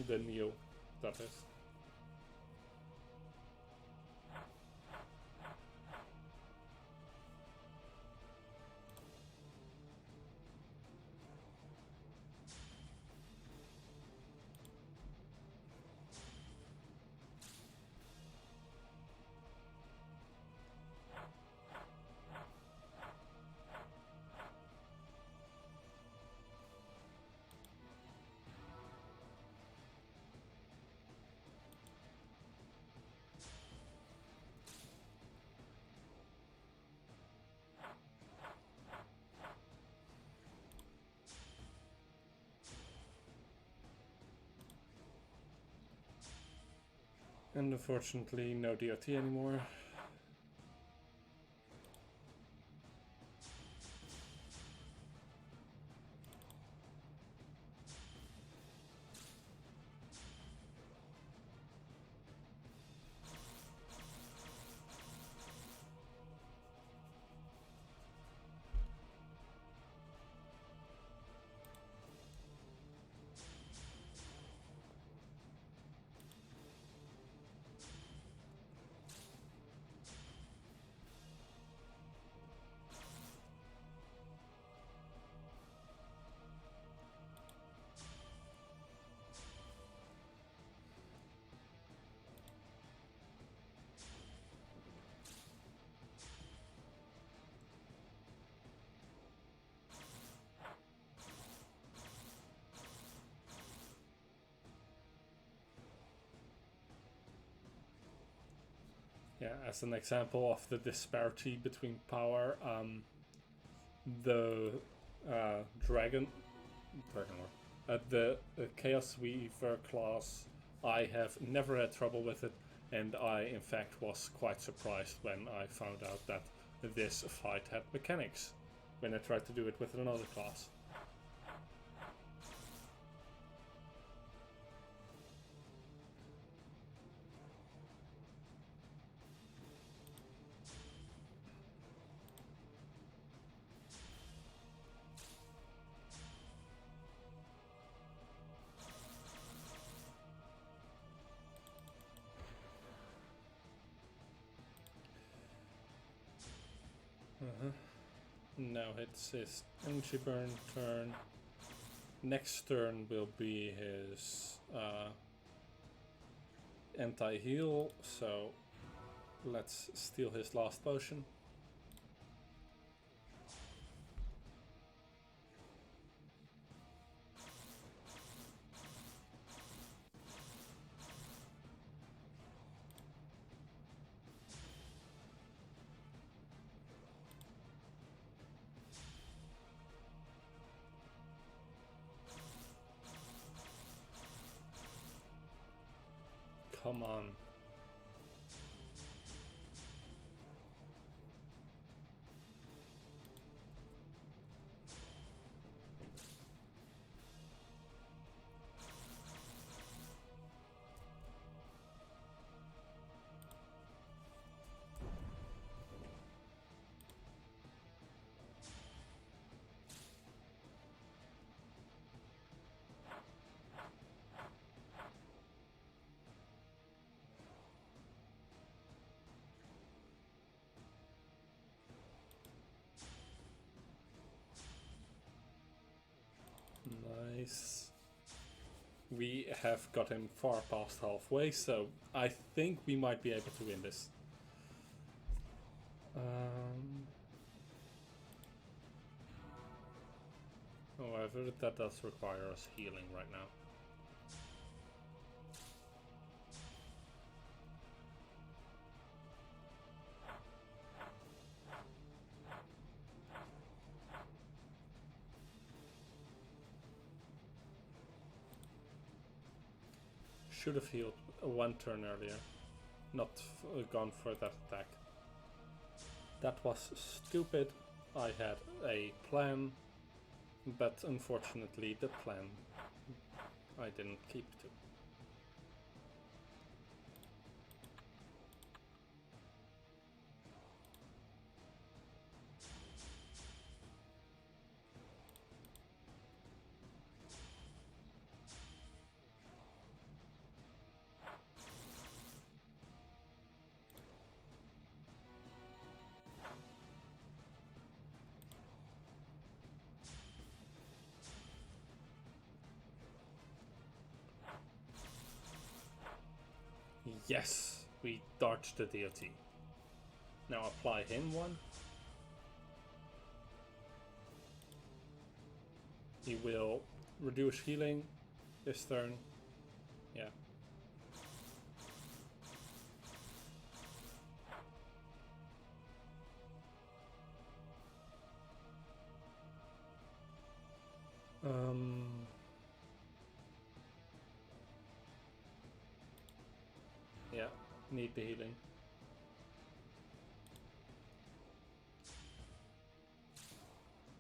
The Neo, that is. And unfortunately, no DOT anymore. Yeah, as an example of the disparity between power, the the Chaos Weaver class, I have never had trouble with it, and I in fact was quite surprised when I found out that this fight had mechanics when I tried to do it with another class. Now it's his energy burn turn. Next turn will be his anti-heal, so let's steal his last potion. Come on. Nice. We have got him far past halfway, so I think we might be able to win this. However, that does require us healing right now. Should have healed one turn earlier, not gone for that attack. That was stupid. I had a plan, but unfortunately the plan I didn't keep to. Yes, we dodged the DOT. Now apply him one. He will reduce healing this turn. Yeah. Yeah, need the healing.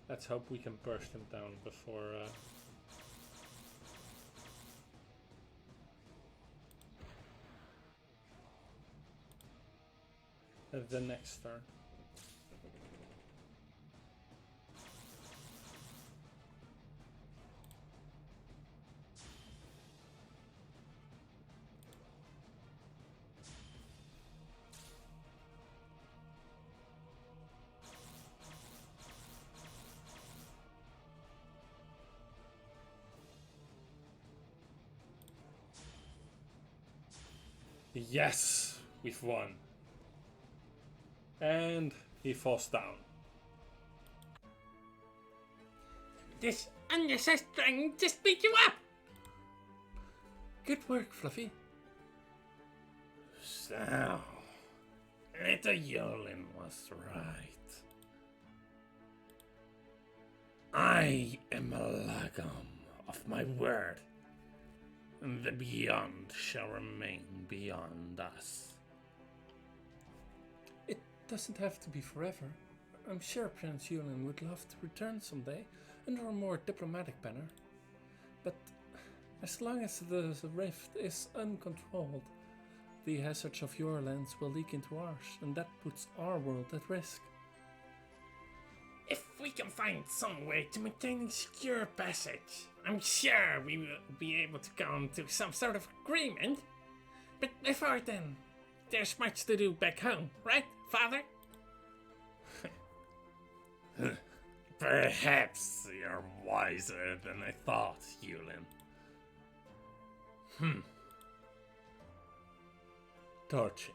Let's hope we can burst him down before the next turn. Yes, we've won. And he falls down.
This unnecessary trying to beat you up!
Good work, Fluffy.
So, little Yolin was right. I am a lagom of my word, and the beyond shall remain beyond us.
It doesn't have to be forever. I'm sure Prince Yulin would love to return someday under a more diplomatic banner. But as long as the rift is uncontrolled, the hazards of your lands will leak into ours, and that puts our world at risk.
If we can find some way to maintain a secure passage, I'm sure we will be able to come to some sort of agreement. But before then, there's much to do back home, right, Father?
Perhaps you're wiser than I thought, Yulin.
Touching.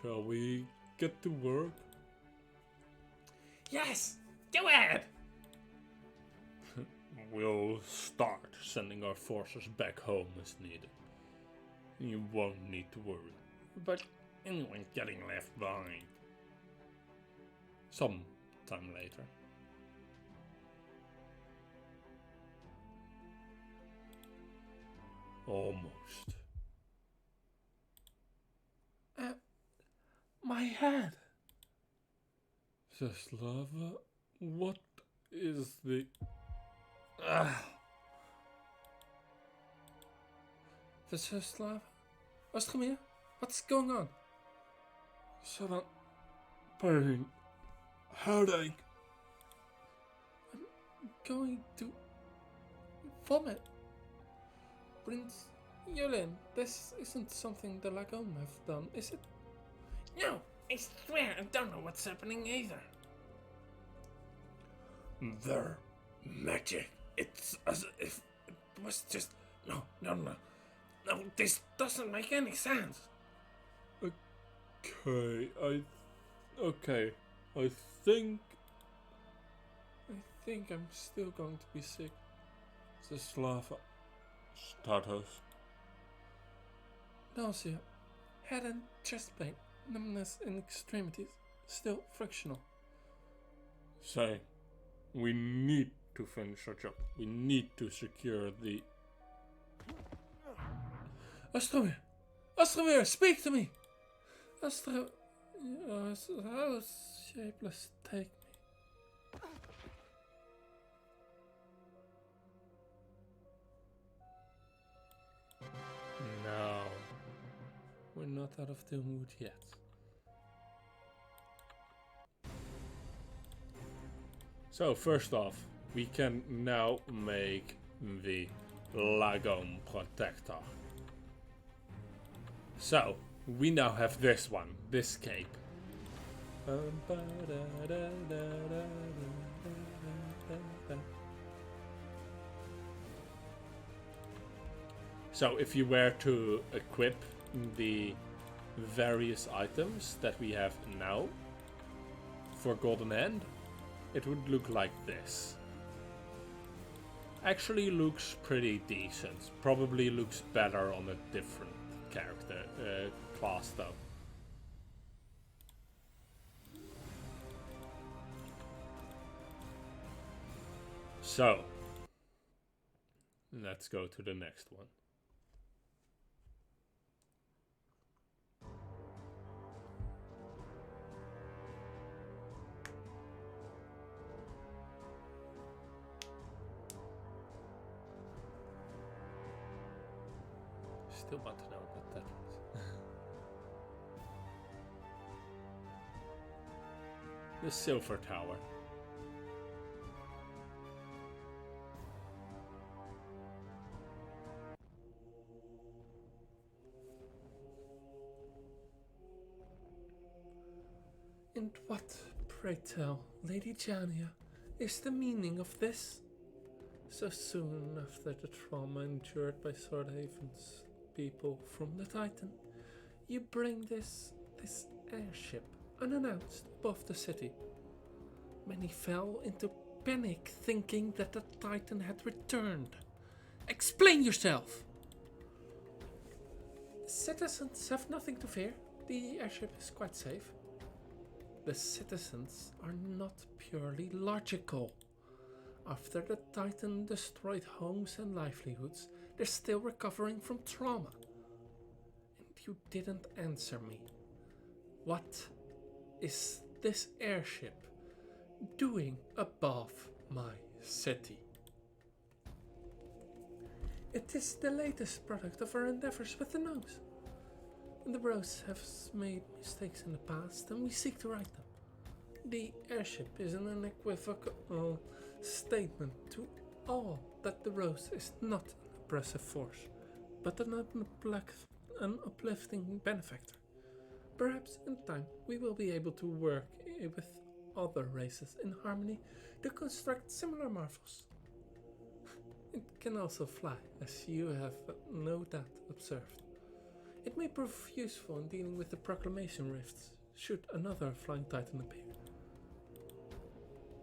Shall we get to work?
Yes, go ahead!
We'll start sending our forces back home as needed. You won't need to worry.
But anyone's getting left behind.
Some time later. Almost.
My head!
Zaslava, what is the...
Zaslav? Ostromir? What's going on?
Sudden pain, headache.
I'm going to vomit. Prince Yulin, this isn't something the Lagom have done, is it?
No, I swear I don't know what's happening either.
Their magic It's as if it was just. No, no, no. No, this doesn't make any sense.
Okay, I think I'm still going to be sick. Zaslava stutters.
Nausea, head and chest pain, numbness in extremities, still frictional.
Say, we need to finish our job. We need to secure the...
Ostromir, speak to me! How shapeless, take me.
No. We're not out of the mood yet. So, first off, we can now make the Lagom Protector. So, we now have this one, this cape. So, if you were to equip the various items that we have now for Golden Hand, it would look like this. Actually looks pretty decent. Probably looks better on a different character class though. So, let's go to the next one. Still want to know what that is. The Silver Tower.
And what, pray tell, Lady Jania, is the meaning of this? So soon after the trauma endured by Swordhaven's people from the Titan, you bring this airship unannounced above the city. Many fell into panic thinking that the Titan had returned. Explain yourself! Citizens have nothing to fear. The airship is quite safe. The citizens are not purely logical. After the Titan destroyed homes and livelihoods, they're still recovering from trauma. And you didn't answer me. What is this airship doing above my city? It is the latest product of our endeavors with the nose. The Bros have made mistakes in the past and we seek to right them. The airship is an unequivocal statement to all that the Rose is not an oppressive force, but an uplifting benefactor. Perhaps in time we will be able to work with other races in harmony to construct similar marvels. It can also fly, as you have no doubt observed. It may prove useful in dealing with the proclamation rifts, should another flying titan appear.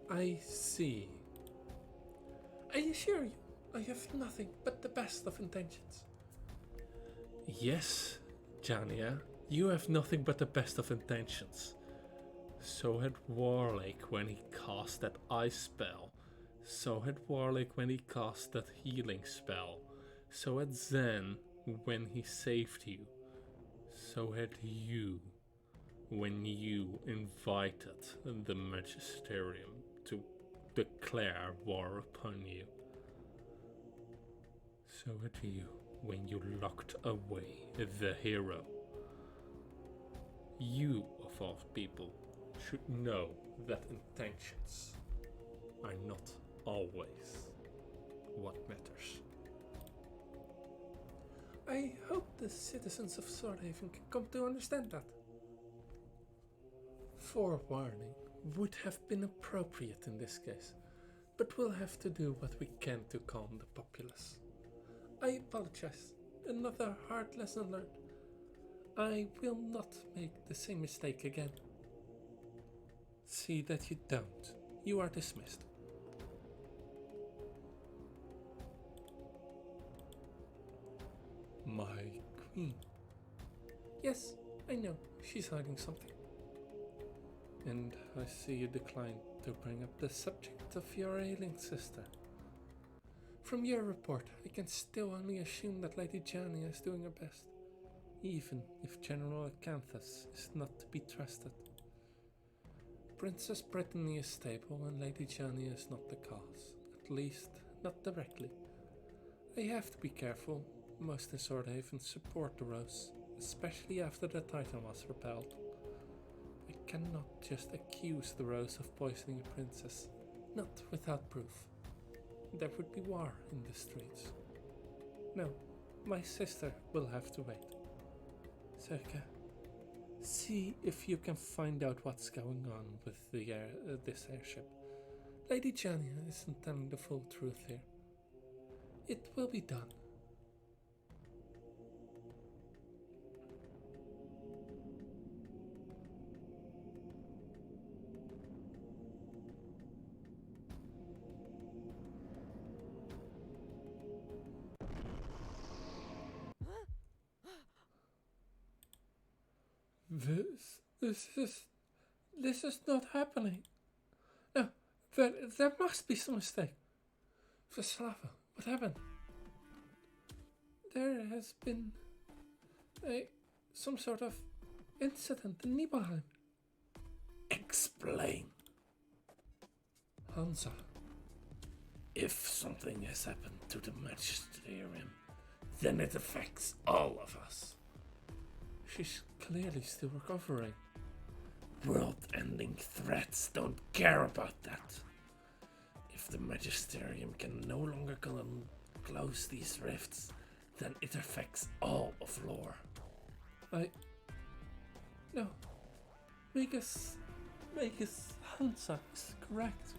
I see. I assure you, I have nothing but the best of intentions.
Yes, Jania, you have nothing but the best of intentions. So had Warlake when he cast that ice spell. So had Warlake when he cast that healing spell. So had Zen when he saved you. So had you when you invited the Magisterium to declare war upon you. So had you when you locked away the hero. You, of all people, should know that intentions are not always what matters.
I hope the citizens of Swordhaven can come to understand that. Forewarning would have been appropriate in this case,
but we'll have to do what we can to calm the populace. I apologize. Another hard lesson learned. I will not make the same mistake again. See that you don't. You are dismissed. My queen. Yes, I know. She's hiding something. And I see you declined to bring up the subject of your ailing sister. From your report, I can still only assume that Lady Giannia is doing her best, even if General Acanthus is not to be trusted. Princess Brittany is stable and Lady Giannia is not the cause, at least not directly. I have to be careful. Most in Swordhaven support the Rose, especially after the Titan was repelled. I cannot just accuse the Rose of poisoning a princess, not without proof. There would be war in the streets. No, my sister will have to wait. Serka, see if you can find out what's going on with this airship. Lady Giannia isn't telling the full truth here. It will be done. This is not happening. No, there must be some mistake. Veslava, what happened? There has been some sort of incident in Nibelheim.
Explain.
Hansa.
If something has happened to the Magisterium, then it affects all of us.
She's clearly still recovering.
World-ending threats don't care about that. If the Magisterium can no longer close these rifts, then it affects all of lore.
No. Magus Hansa is correct.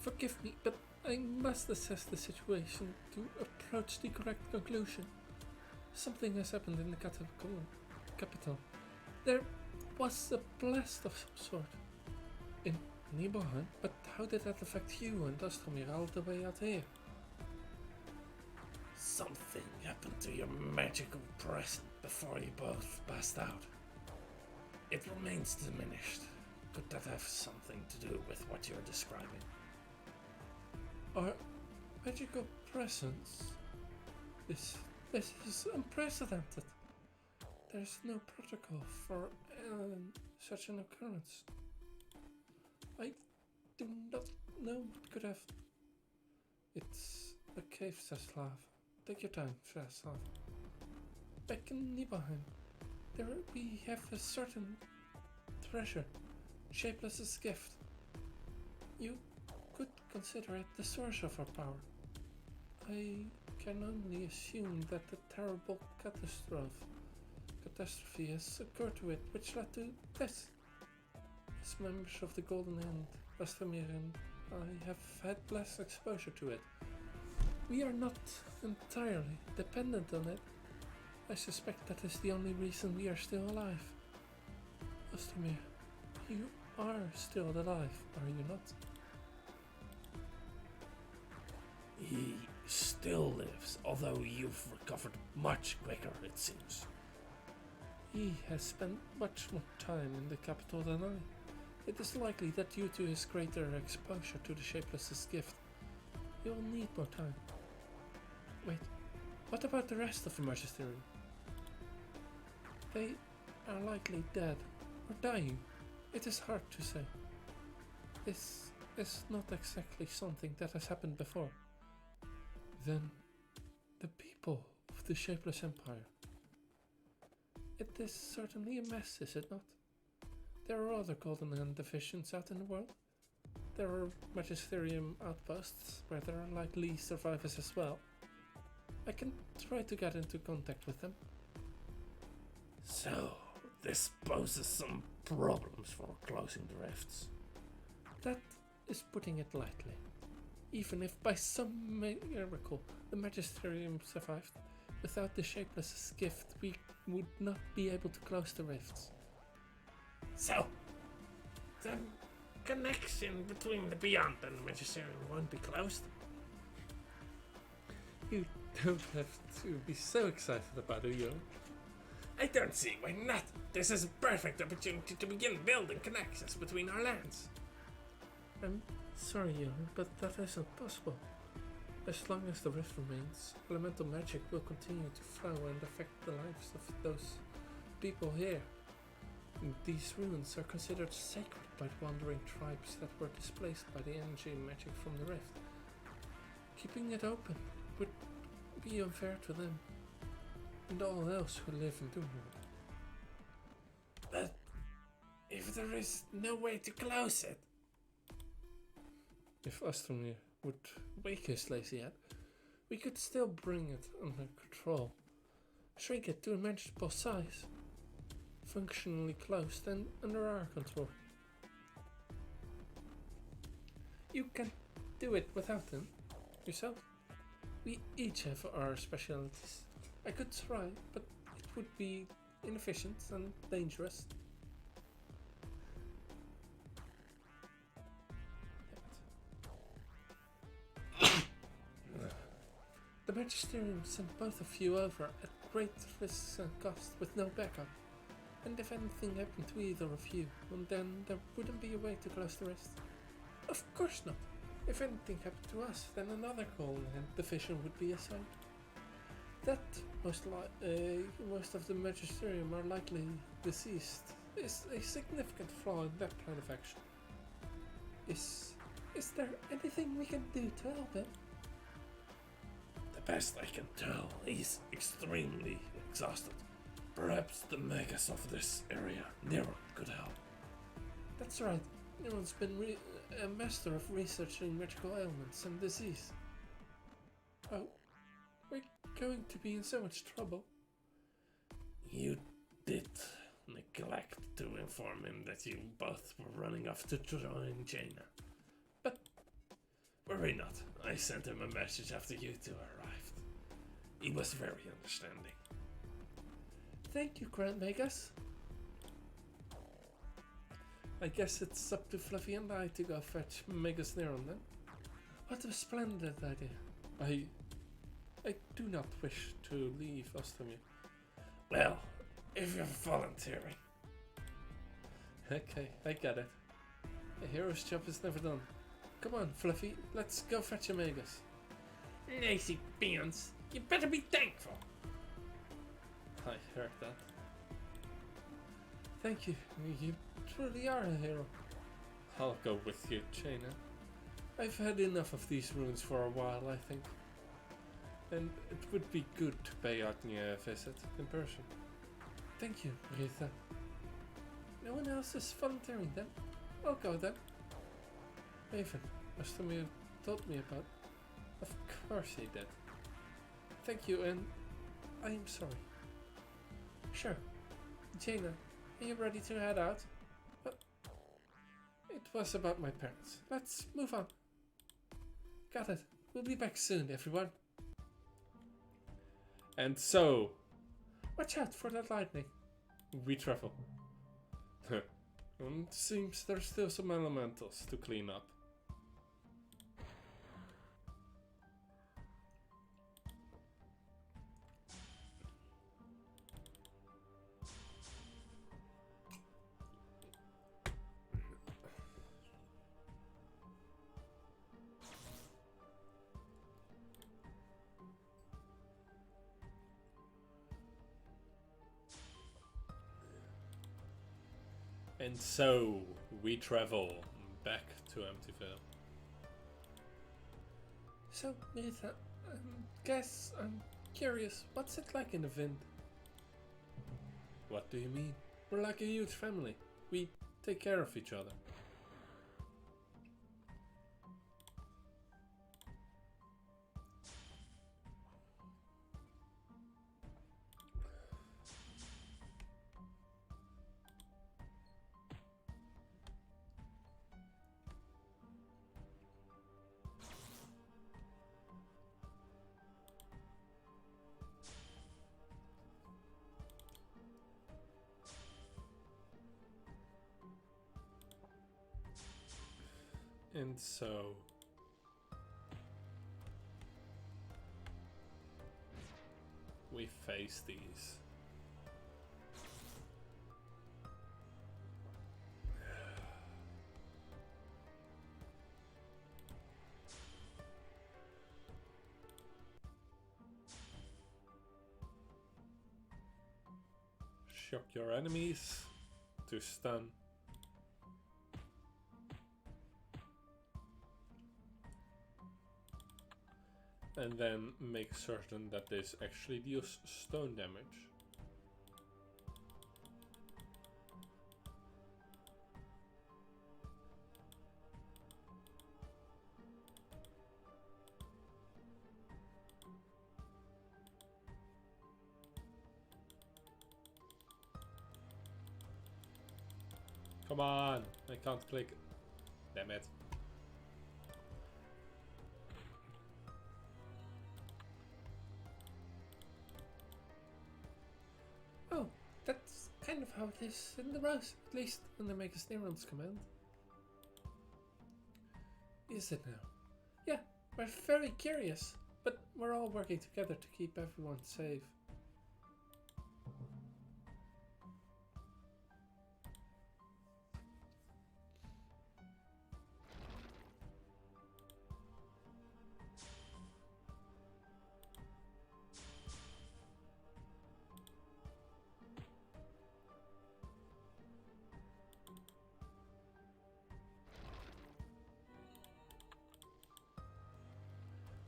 Forgive me, but I must assess the situation to approach the correct conclusion. Something has happened in the capital. There was a blast of some sort. In Nibelheim? But how did that affect you and Ostromir all the way out here?
Something happened to your magical present before you both passed out. It remains diminished. Could that have something to do with what you're describing?
Our magical presence? This is unprecedented. There's no protocol for such an occurrence. I do not know what could have... It's a cave, Zaslav. Take your time, Zaslav. Back in Nibelheim, we have a certain treasure, Shapeless's gift. You could consider it the source of our power. I can only assume that the terrible catastrophe has occurred to it, which led to this. As members of the Golden Hand, Ostromir and I have had less exposure to it. We are not entirely dependent on it. I suspect that is the only reason we are still alive. Ostromir, you are still alive, are you not?
He still lives, although you've recovered much quicker, it seems.
He has spent much more time in the capital than I. It is likely that due to his greater exposure to the Shapeless's gift, he will need more time. Wait, what about the rest of the Magisterium? They are likely dead or dying. It is hard to say. This is not exactly something that has happened before. Then, the people of the Shapeless Empire. It is certainly a mess, is it not? There are other Golden Hand divisions out in the world. There are Magisterium outposts where there are likely survivors as well. I can try to get into contact with them.
So, this poses some problems for closing the rifts.
That is putting it lightly. Even if by some miracle the Magisterium survived, without the Shapeless's gift we would not be able to close the rifts.
So, the connection between the Beyond and the Magisterium won't be closed?
You don't have to be so excited about it, Yo.
I don't see why not. This is a perfect opportunity to begin building connections between our lands.
I'm sorry, Johan, but that isn't possible. As long as the rift remains, elemental magic will continue to flow and affect the lives of those people here. These ruins are considered sacred by the wandering tribes that were displaced by the energy and magic from the rift. Keeping it open would be unfair to them and all else who live in Doomworld.
But if there is no way to close it,
if Ostromir would wake his lazy head, we could still bring it under control, shrink it to a manageable size, functionally closed and under our control. You can do it without them yourself. We each have our specialities. I could try, but it would be inefficient and dangerous. The Magisterium sent both of you over at great risk and cost with no backup. And if anything happened to either of you, well, then there wouldn't be a way to close the rest. Of course not. If anything happened to us, then another call and division would be assigned. That most of the Magisterium are likely deceased is a significant flaw in that plan of action. Is there anything we can do to help him?
The best I can tell, he's extremely exhausted. Perhaps the magus of this area, Nero, could help.
That's right. Nero's been a master of researching magical ailments and disease. Oh, we're going to be in so much trouble.
You did neglect to inform him that you both were running off to join Jaina. But worry not, I sent him a message after you two arrived. He was very understanding.
Thank you, Grand Magus. I guess it's up to Fluffy and I to go fetch Magus Neron then. What a splendid idea. I do not wish to leave Ostromir.
Well, if you're volunteering.
Okay, I get it. A hero's job is never done. Come on, Fluffy, let's go fetch a Magus.
Lazy peons, you better be thankful.
I heard that. Thank you. You truly are a hero. I'll go with you, Jaina. I've had enough of these ruins for a while, I think. And it would be good to pay Agnia a visit in person. Thank you, Rita. No one else is volunteering then? I'll go then. Raven, Ostromir told me about. Of course he did. Thank you, and I am sorry. Sure. Jaina, are you ready to head out? It was about my parents. Let's move on. Got it. We'll be back soon, everyone. And so, watch out for that lightning. We travel. And seems there's still some elementals to clean up. And so, we travel back to Emptyville. So, Rita, guess I'm curious, what's it like in the Vind? What do you mean? We're like a huge family. We take care of each other.
And so we face these. Shock your enemies to stun. And then make certain that this actually deals stone damage. Come on, I can't click. Damn it.
Oh, that's kind of how it is in the Rose, at least when they make a Sneeron's command. Is it now? Yeah, we're very curious, but we're all working together to keep everyone safe.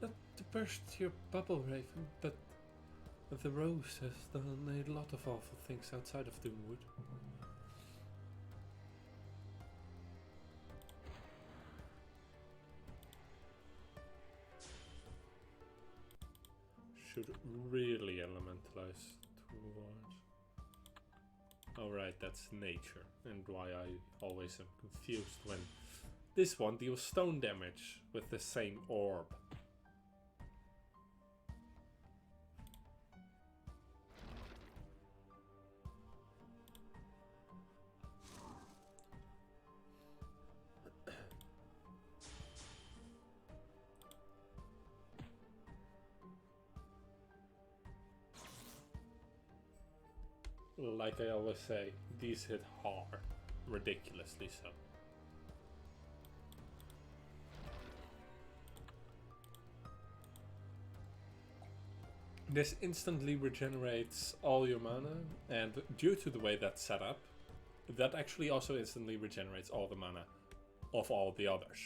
Not to burst your bubble, Raven, but the Rose has done a lot of awful things outside of Doomwood.
Should really elementalize towards. Alright, that's nature, and why I always am confused when this one deals stone damage with the same orb. Like I always say, these hit hard, ridiculously so. This instantly regenerates all your mana, and due to the way that's set up, that actually also instantly regenerates all the mana of all the others.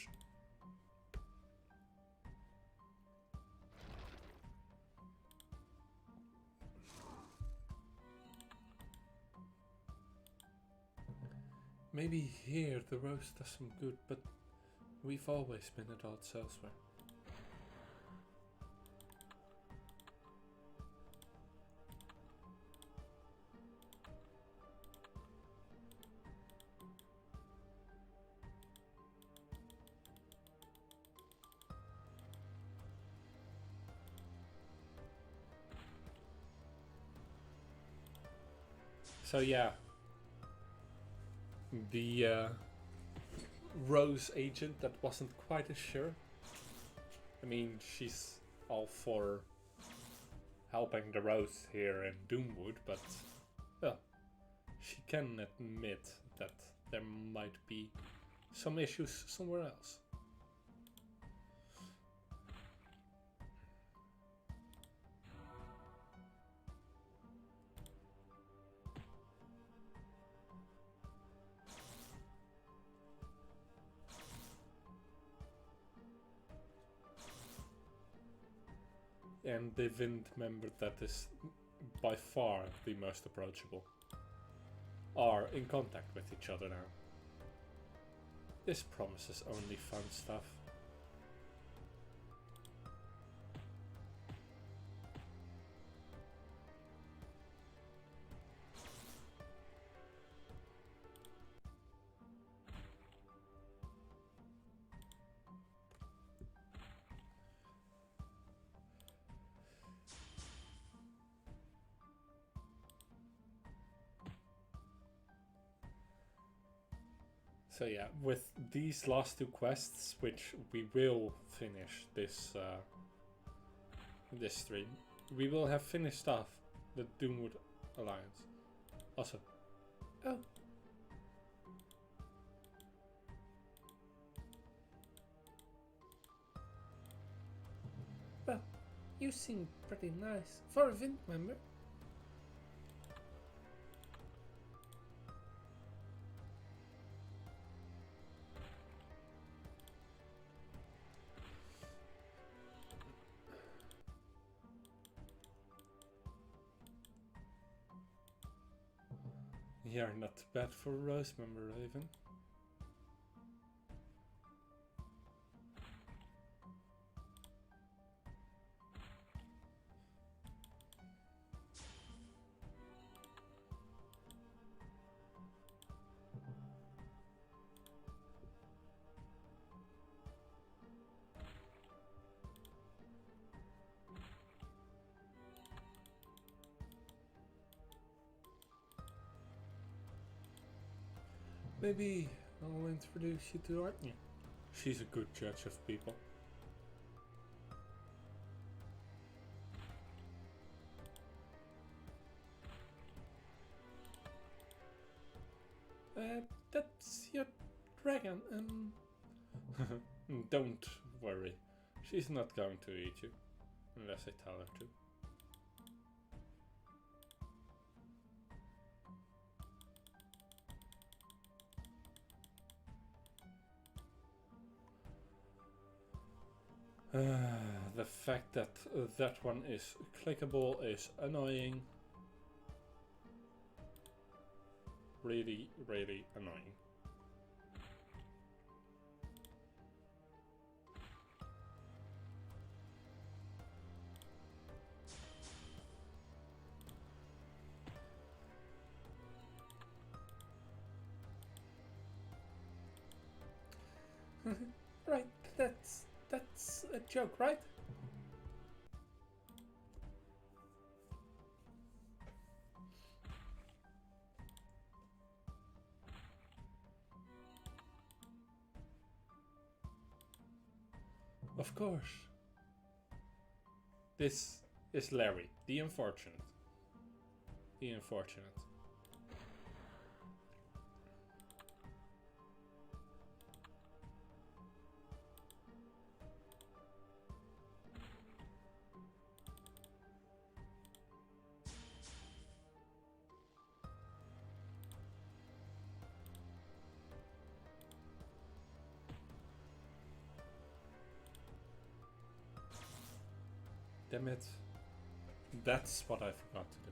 Maybe here the Rose does some good, but we've always been adults elsewhere.
So yeah, the Rose agent that wasn't quite as sure. I mean, she's all for helping the Rose here in Doomwood, but well, she can admit that there might be some issues somewhere else. And the Wind member that is by far the most approachable are in contact with each other now. This promises only fun stuff. So yeah, with these last two quests, which we will finish this this stream, we will have finished off the Doomwood Alliance. Also,
Oh. Well, you seem pretty nice for a Vint member.
you're not bad for a Rose member, Raven.
Maybe I'll introduce you to Artnia.
She's a good judge of people.
That's your dragon.
Don't worry. She's not going to eat you. Unless I tell her to. The fact that that one is clickable is annoying. Really, really annoying.
Right, that's a joke, right?
Of course. This is Larry, the unfortunate. The unfortunate. Damn it. That's what I forgot to do.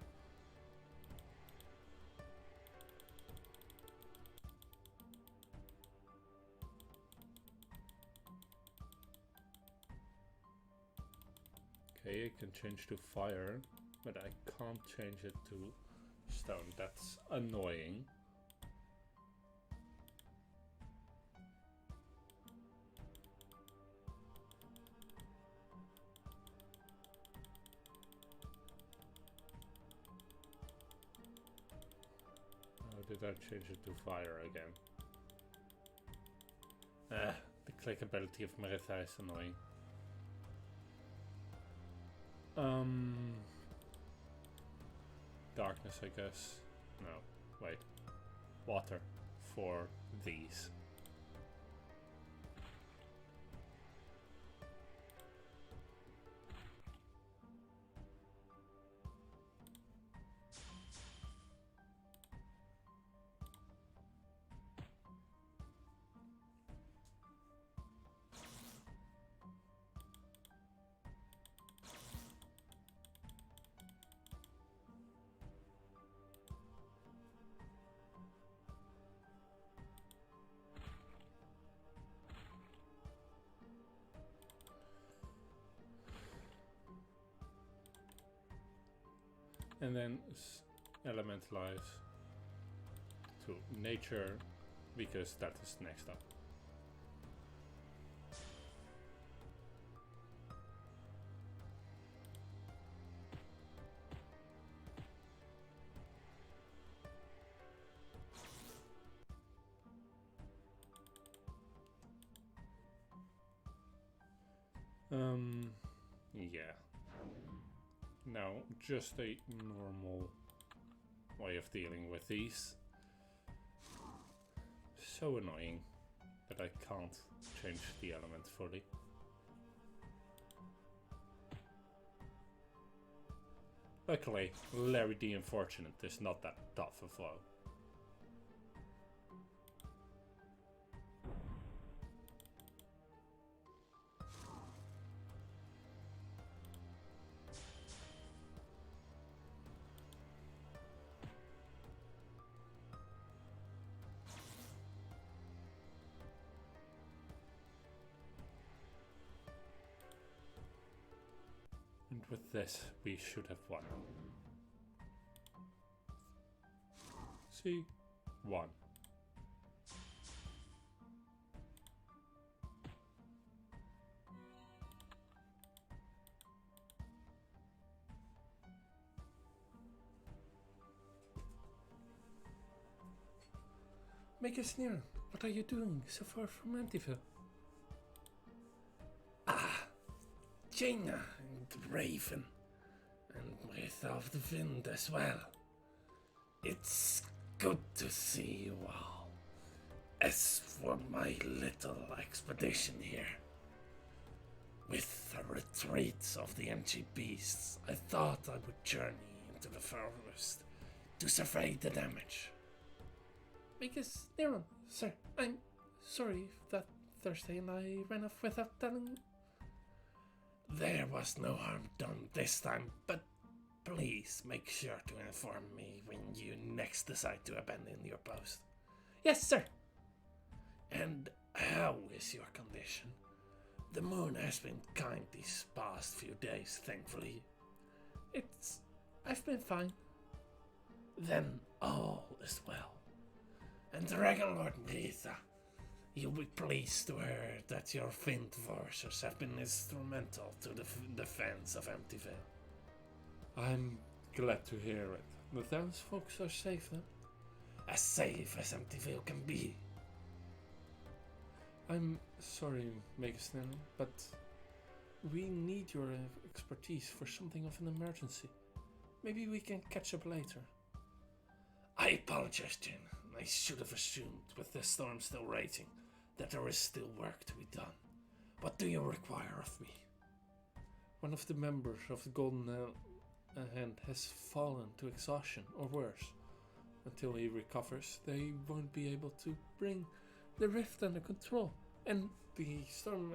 Okay, I can change to fire, but I can't change it to stone. That's annoying. Did I change it to fire again? The clickability of Maritha is annoying. Darkness, I guess. No, wait. Water for these. And then elementalize to nature, because that is next up. Yeah. No, just a normal way of dealing with these. So annoying that I can't change the element fully. Luckily, Larry the Unfortunate is not that tough a foe. And with this, we should have won. See? Won.
Make a sneer. What are you doing so far from Antiville? Ah, Jaina and Raven, and Breath of the Wind as well. It's good to see you all. As for my little expedition here, with the retreat of the empty beasts, I thought I would journey into the forest to survey the damage. Because, Neron, sir, I'm sorry that Thursday and I ran off without telling. There was no harm done this time, but please make sure to inform me when you next decide to abandon your post. Yes, sir. And how is your condition? The moon has been kind these past few days, thankfully. I've been fine. Then all is well. And Dragon Lord Mrita, you'll be pleased to hear that your Fiend forces have been instrumental to the defense of Emptyville.
I'm glad to hear it. The townsfolk are safe then?
As safe as Emptyville can be.
I'm sorry, Megasnan, but we need your expertise for something of an emergency. Maybe we can catch up later.
I apologize, Jin. I should have assumed, with the storm still raging, that there is still work to be done. What do you require of me?
One of the members of the Golden Hand has fallen to exhaustion, or worse. Until he recovers, they won't be able to bring the rift under control, and the storm,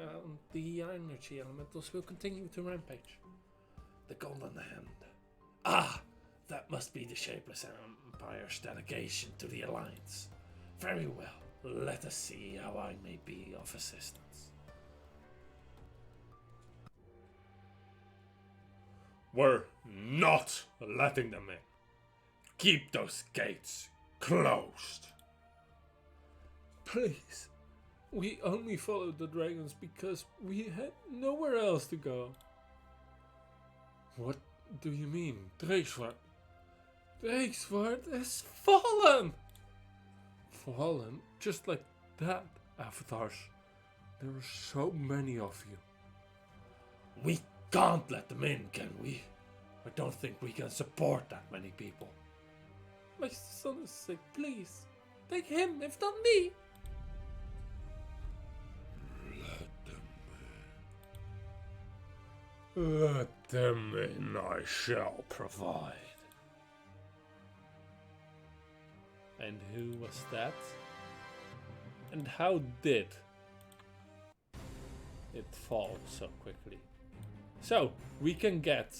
the energy elementals will continue to rampage.
The Golden Hand. Ah! That must be the Shapeless Empire's delegation to the Alliance. Very well, let us see how I may be of assistance.
We're not letting them in. Keep those gates closed.
Please, we only followed the dragons because we had nowhere else to go. What do you mean, Dreeswart? Dreeswart has fallen! Fallen? Just like that, avatars. There are so many of you.
We can't let them in, can we? I don't think we can support that many people.
My son is sick, please. Take him, if not me.
Let them in, I shall provide.
And who was that? And how did it fall so quickly? So, we can get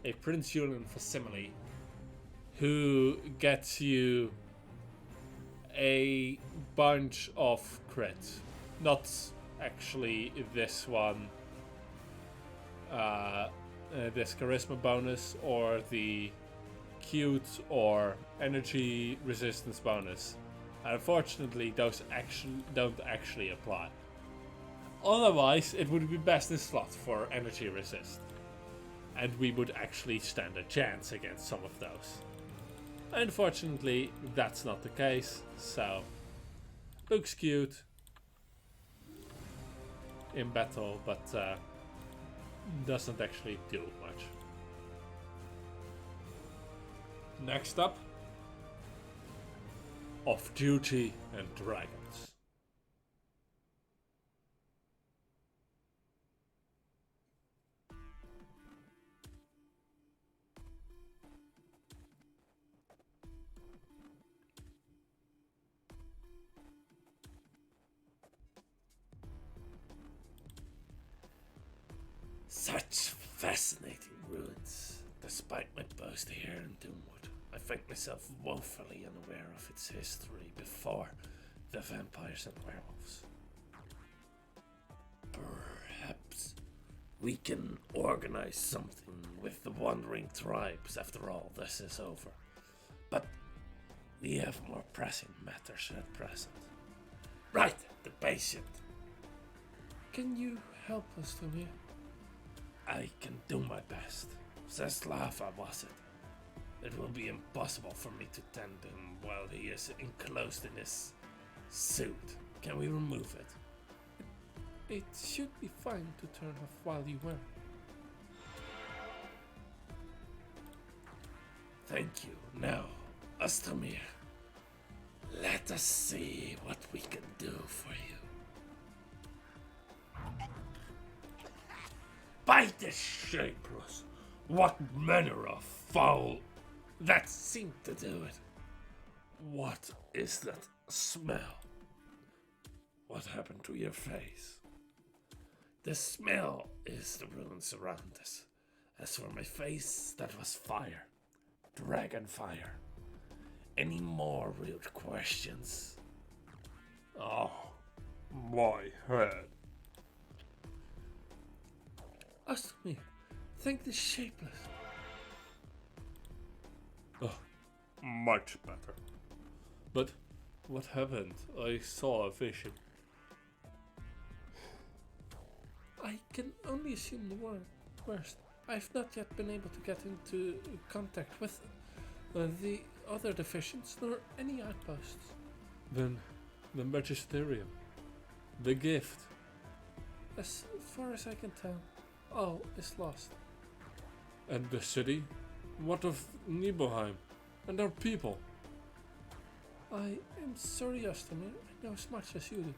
a Prince Yulian facsimile who gets you a bunch of crit. Not actually this one, this charisma bonus or the cute or energy resistance bonus. Unfortunately, those don't actually apply. Otherwise, it would be best in slot for energy resist. And we would actually stand a chance against some of those. Unfortunately, that's not the case, so looks cute in battle, but doesn't actually do much. Next up, Off Duty and Dragons.
Such fascinating ruins. Despite my post here in Doomwood, I find myself woefully unaware of its history before the vampires and werewolves. Perhaps we can organize something with the wandering tribes after all this is over. But we have more pressing matters at present. Right, the patient.
Can you help us, Tommy?
I can do my best. Zaslava was it. It will be impossible for me to tend him while he is enclosed in his suit. Can we remove it?
It should be fine to turn off while you wear.
Thank you. Now, Astamir, let us see what we can do for you. By the shapeless, what manner of foul that seemed to do it? What is that smell? What happened to your face? The smell is the ruins around us. As for my face, that was fire. Dragon fire. Any more rude questions?
Oh, my head.
Astomir, thank the Shapeless.
Oh, much better. But what happened? I saw a vision.
I can only assume the worst. I've not yet been able to get into contact with the other divisions nor any outposts.
Then the Magisterium. The gift.
As far as I can tell, all is lost.
And the city? What of Nibelheim? And our people?
I am sorry, Astomir. I know as much as you do.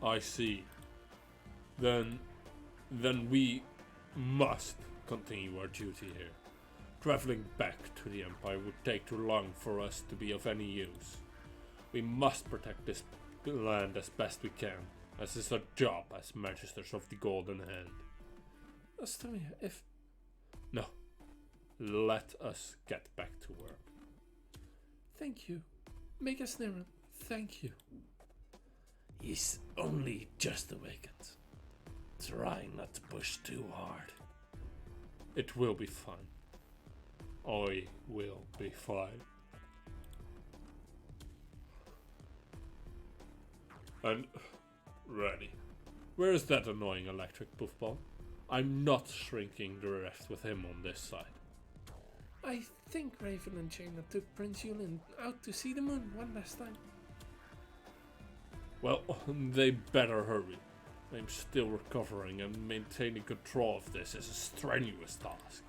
I see. Then we must continue our duty here. Traveling back to the Empire would take too long for us to be of any use. We must protect this land as best we can, as is our job as Magisters of the Golden Hand.
Astomir, if...
No. Let us get back to work.
Thank you. Magus Niran, thank you.
He's only just awakened. Try not to push too hard.
It will be fun. I will be fine. And ready. Where is that annoying electric puffball? I'm not shrinking the rest with him on this side.
I think Raven and Jaina took Prince Yulin out to see the moon one last time.
Well, they better hurry. I'm still recovering, and maintaining control of this is a strenuous task.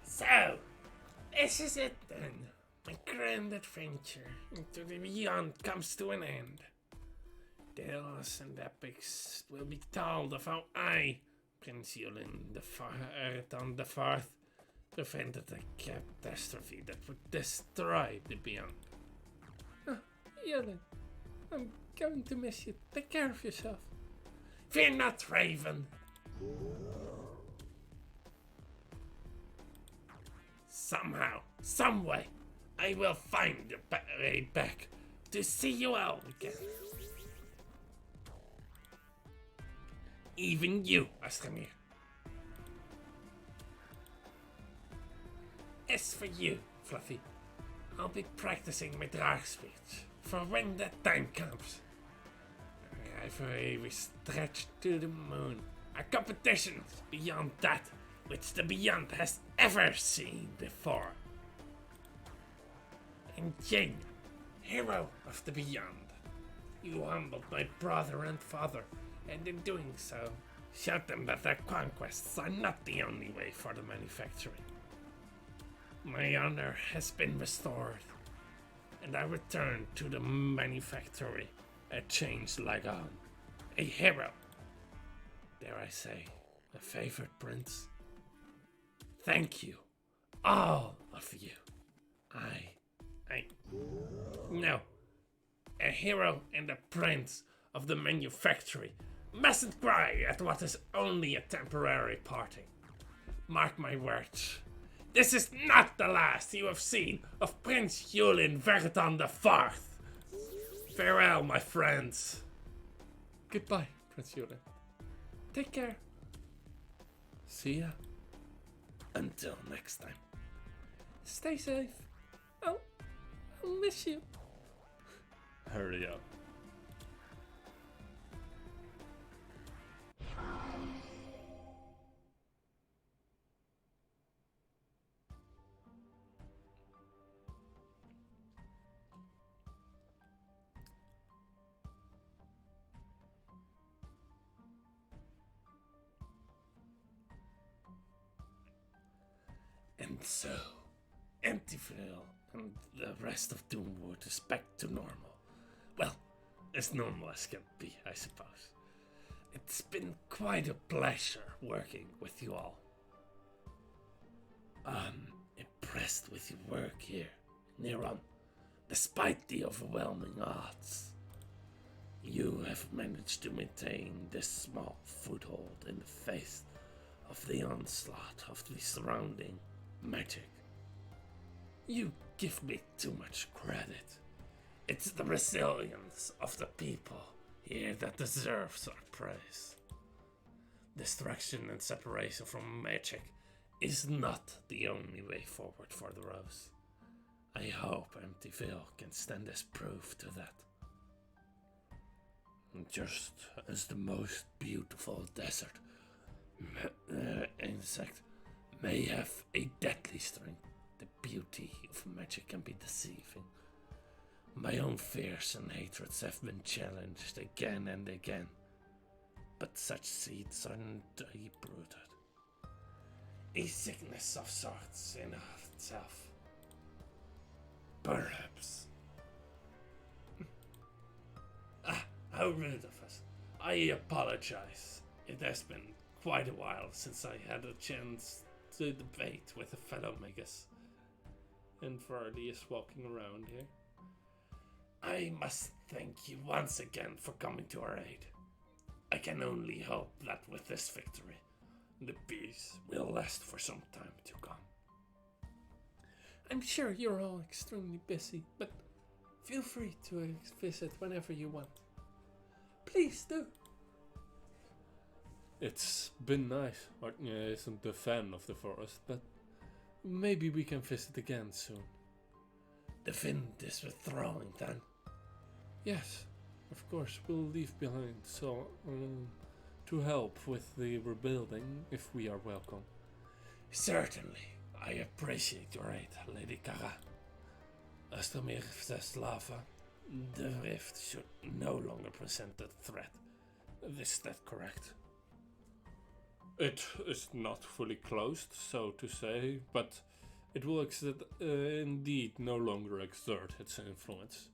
So, this is it then. My grand adventure into the beyond comes to an end. Tales and epics will be told of how I, Prince Yulin the Fourth, prevented a catastrophe that would destroy the beyond.
Yulin, I'm going to miss you. Take care of yourself.
Fear not, Raven. Somehow, someway, I will find a way back to see you all again. Even you, Astamir. As for you, Fluffy, I'll be practicing my dark speech for when that time comes. I've already stretched to the moon. A competition beyond that which the Beyond has ever seen before. And Jane, hero of the Beyond, you humbled my brother and father, and in doing so, showed them that their conquests are not the only way for the manufacturing. My honor has been restored, and I return to the manufactory a changed Lagon, a hero. Dare I say, a favorite prince? Thank you, all of you. No, a hero and a prince of the manufactory mustn't cry at what is only a temporary parting. Mark my words. This is not the last you have seen of Prince Yulin Verton IV. Farewell, my friends.
Goodbye, Prince Yulin.
Take care.
See ya. Until next time.
Stay safe. I'll miss you.
Hurry up.
And so, Emptyville and the rest of Doomwood is back to normal. Well, as normal as can be, I suppose. It's been quite a pleasure working with you all. I'm impressed with your work here, Neron, despite the overwhelming odds. You have managed to maintain this small foothold in the face of the onslaught of the surrounding magic. You give me too much credit. It's the resilience of the people here that deserves our praise. Destruction and separation from magic is not the only way forward for the Rose. I hope Emptyville can stand as proof to that. Just as the most beautiful desert insect may have a deadly strength, the beauty of magic can be deceiving. My own fears and hatreds have been challenged again and again, but such seeds are deep-rooted. A sickness of sorts in itself. Perhaps. How rude of us. I apologize. It has been quite a while since I had a chance to debate with a fellow Magus.
And Vardy is walking around here.
I must thank you once again for coming to our aid. I can only hope that with this victory, the peace will last for some time to come.
I'm sure you're all extremely busy, but feel free to visit whenever you want. Please do.
It's been nice. Artnia isn't a fan of the forest, but maybe we can visit again soon.
The Vind is withdrawing then?
Yes, of course, we'll leave behind to help with the rebuilding if we are welcome.
Certainly. I appreciate your aid, Lady Kara. As the Lava, the rift should no longer present a threat. Is that correct?
It is not fully closed, so to say, but it will indeed no longer exert its influence.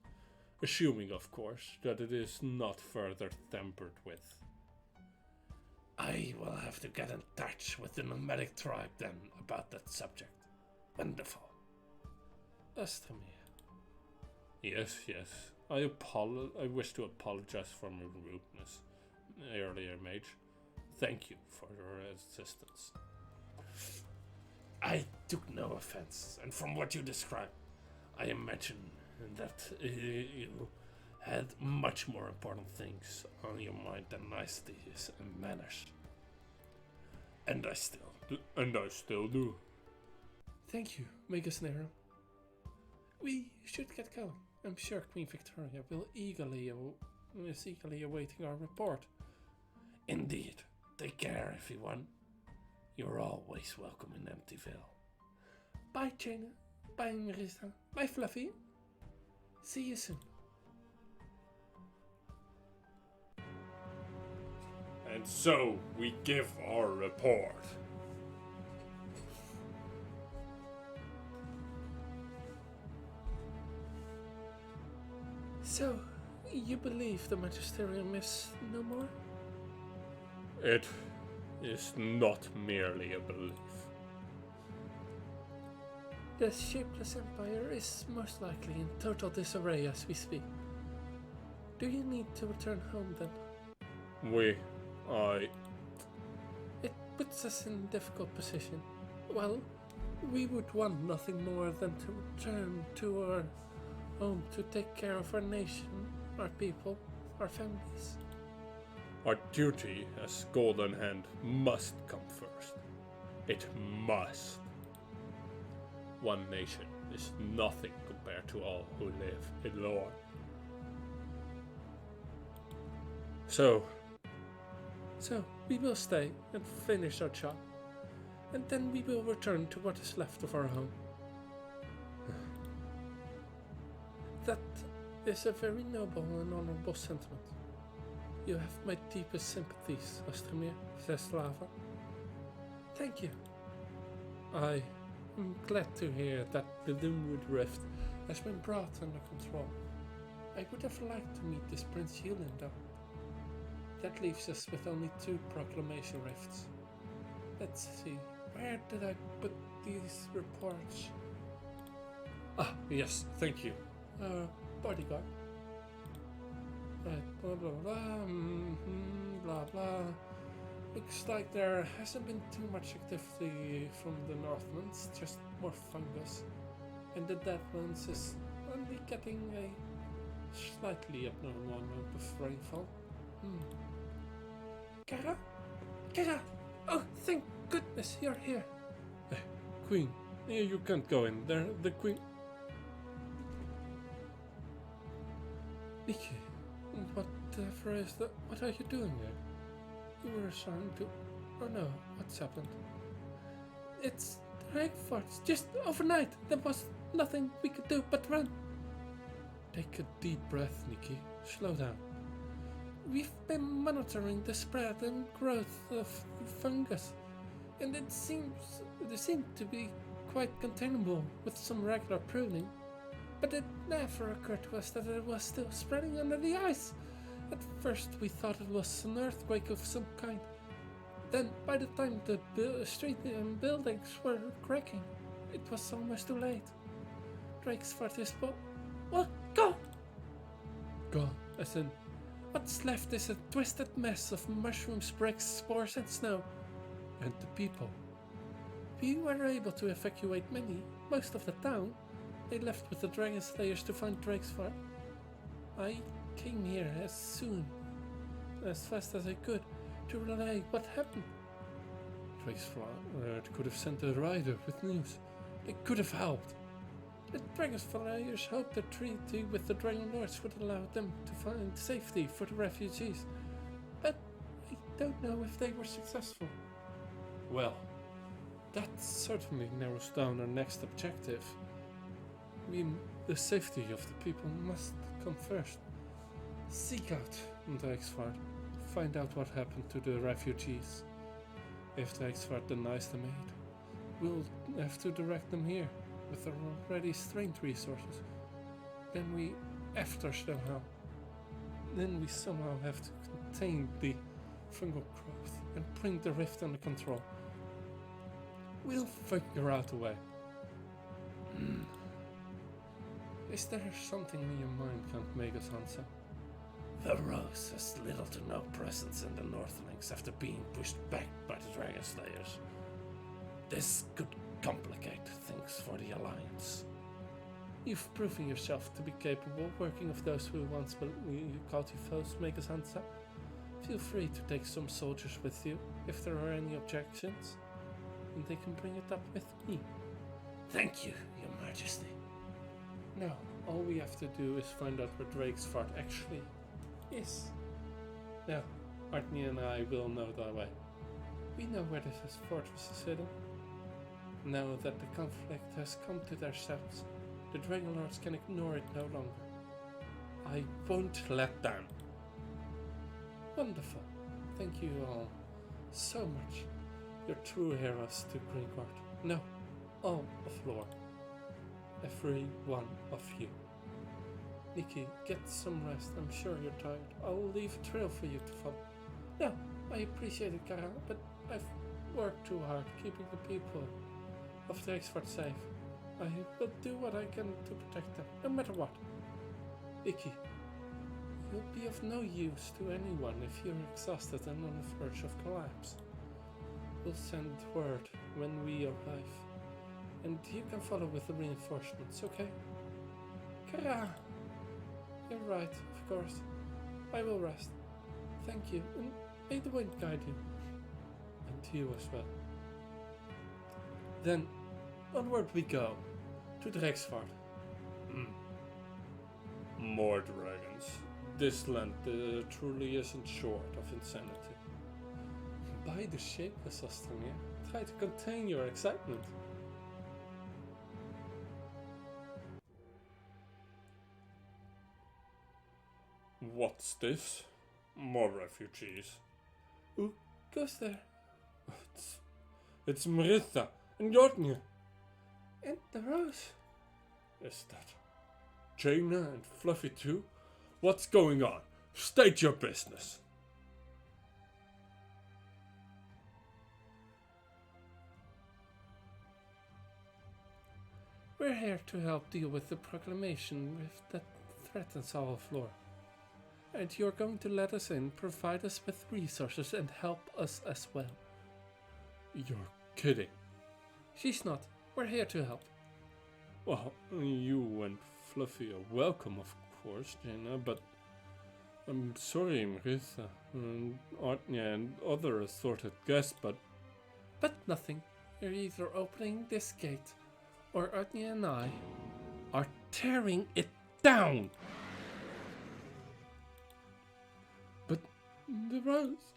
Assuming, of course, that it is not further tampered with.
I will have to get in touch with the nomadic tribe then about that subject. Wonderful.
Astamir. Yes. I wish to apologize for my rudeness earlier, Mage. Thank you for your assistance.
I took no offense, and from what you described, I imagine that you had much more important things on your mind than niceties and manners. And I still do.
Thank you, Magus Nero. We should get going. I'm sure Queen Victoria is eagerly awaiting our report.
Indeed. Take care, everyone. You're always welcome in Emptyville.
Bye, Jaina. Bye, Marissa. Bye, Fluffy. See you soon.
And so we give our report.
So, you believe the Magisterium is no more?
It is not merely a belief.
The Shapeless Empire is most likely in total disarray as we speak. Do you need to return home then? It puts us in a difficult position. Well, we would want nothing more than to return to our home to take care of our nation, our people, our families.
Our duty as Golden Hand must come first. It must. One nation is nothing compared to all who live in Lore. So,
we will stay and finish our job, and then we will return to what is left of our home. That is a very noble and honorable sentiment. You have my deepest sympathies, Ostromir, says Lava. Thank you. I am glad to hear that the Doomwood Rift has been brought under control. I would have liked to meet this Prince Yulin, though. That leaves us with only 2 proclamation rifts. Let's see, where did I put these reports?
ah, yes, thank you.
Bodyguard. Right, blah blah blah, blah blah. Looks like there hasn't been too much activity from the Northmen, just more fungus. And the Deadlands is only getting a slightly abnormal amount of rainfall. Kara? Kara! Oh, thank goodness you're here.
Queen, you can't go in there. The Queen.
Nikki, whatever is that? What are you doing here? You were trying to. Oh no, what's happened? It's Dragonfable. Just overnight, there was nothing we could do but run. Take a deep breath, Nikki. Slow down. We've been monitoring the spread and growth of fungus, and they seem to be quite containable with some regular pruning. But it never occurred to us that it was still spreading under the ice. At first we thought it was an earthquake of some kind. Then by the time the street and buildings were cracking, it was almost too late. Drake's fart is well, go! Gone, as in, what's left is a twisted mess of mushrooms, bricks, spores and snow. And the people. We were able to evacuate most of the town. They left with the Dragon Slayers to find Drake's fart. I came here as fast as I could, to relay what happened. Drake's fart could have sent a rider with news. They could have helped. The Dragon Slayers hoped the treaty with the Dragon Lords would allow them to find safety for the refugees. But I don't know if they were successful. Well, that certainly narrows down our next objective. The safety of the people must come first. Seek out Dragsfart. Find out what happened to the refugees. If Dragsfart denies the aid, we'll have to direct them here with our already strained resources. Then we after somehow. Then we somehow have to contain the fungal growth and bring the rift under control. We'll figure out a way. Is there something in your mind, Count Magus Hansa?
The Rose has little to no presence in the Northlings after being pushed back by the Dragon Slayers. This could complicate things for the Alliance.
You've proven yourself to be capable. Working with those who once you called you foes make us hands up. Feel free to take some soldiers with you if there are any objections, and they can bring it up with me.
Thank you, Your Majesty.
Now, all we have to do is find out where Drake's fart actually is. Now, Artney and I will know that way. We know where this fortress is hidden. Now that the conflict has come to their steps, the Dragon Lords can ignore it no longer. I won't let them. Wonderful. Thank you all so much. You're true heroes to Greencourt. No, all of lore. Every one of you. Nikki, get some rest. I'm sure you're tired. I'll leave a trail for you to follow. No, I appreciate it, Kara, but I've worked too hard keeping the people of Drexford safe. I will do what I can to protect them, no matter what. Nikki, you'll be of no use to anyone if you're exhausted and on the verge of collapse. We'll send word when we arrive, and you can follow with the reinforcements, okay? Kara! You're right, of course. I will rest. Thank you, and may the wind guide you. And you as well. Then, onward we go, to Drexford.
More dragons. This land truly isn't short of insanity.
By the shapeless, Ostonia. Try to contain your excitement.
What's this? More refugees.
Who goes there?
It's Maritha and Jotnia.
And the rose.
Is that Jaina and Fluffy too? What's going on? State your business.
We're here to help deal with the proclamation that threatens all of lore. And you're going to let us in, provide us with resources, and help us as well.
You're kidding.
She's not. We're here to help.
Well, you and Fluffy are welcome, of course, Jaina, but I'm sorry, Maritha, and Artnia and other assorted guests, but
nothing. You're either opening this gate, or Artnia and I are tearing it down. But the rose,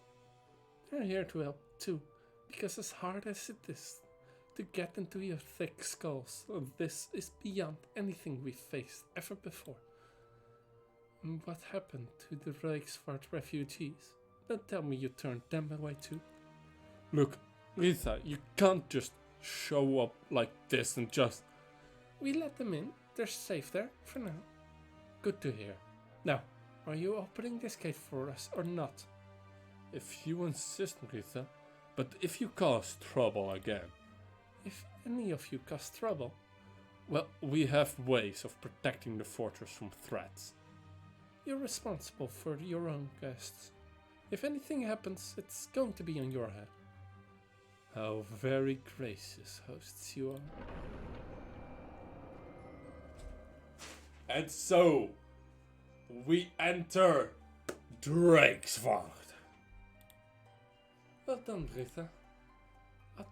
they're here to help too, because as hard as it is to get into your thick skulls, this is beyond anything we've faced ever before. And what happened to the Reichsfahrt refugees? Don't tell me you turned them away too.
look, Rita, you can't just show up like this and just...
We let them in. They're safe there for now. Good to hear. Now, are you opening this gate for us or not?
If you insist, Rita, but if you cause trouble again...
If any of you cause trouble...
Well, we have ways of protecting the fortress from threats.
You're responsible for your own guests. If anything happens, it's going to be on your head.
How very gracious hosts you are. And so, we enter Drakesford.
Well done, Rita. What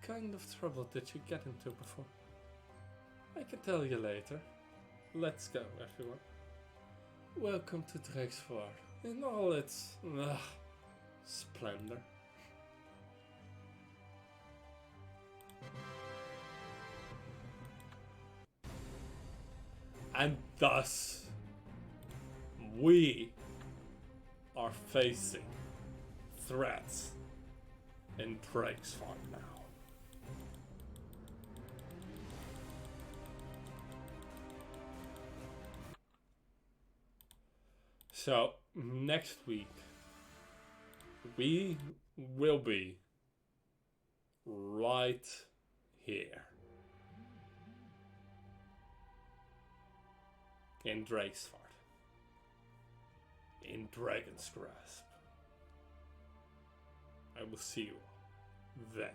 kind of trouble did you get into before? I can tell you later. Let's go, everyone. Welcome to Drakesford in all its splendor.
And thus, we are facing threats in Drakesford now. So, next week, we will be right here in Drakesford, in Dragon's Grasp. I will see you then.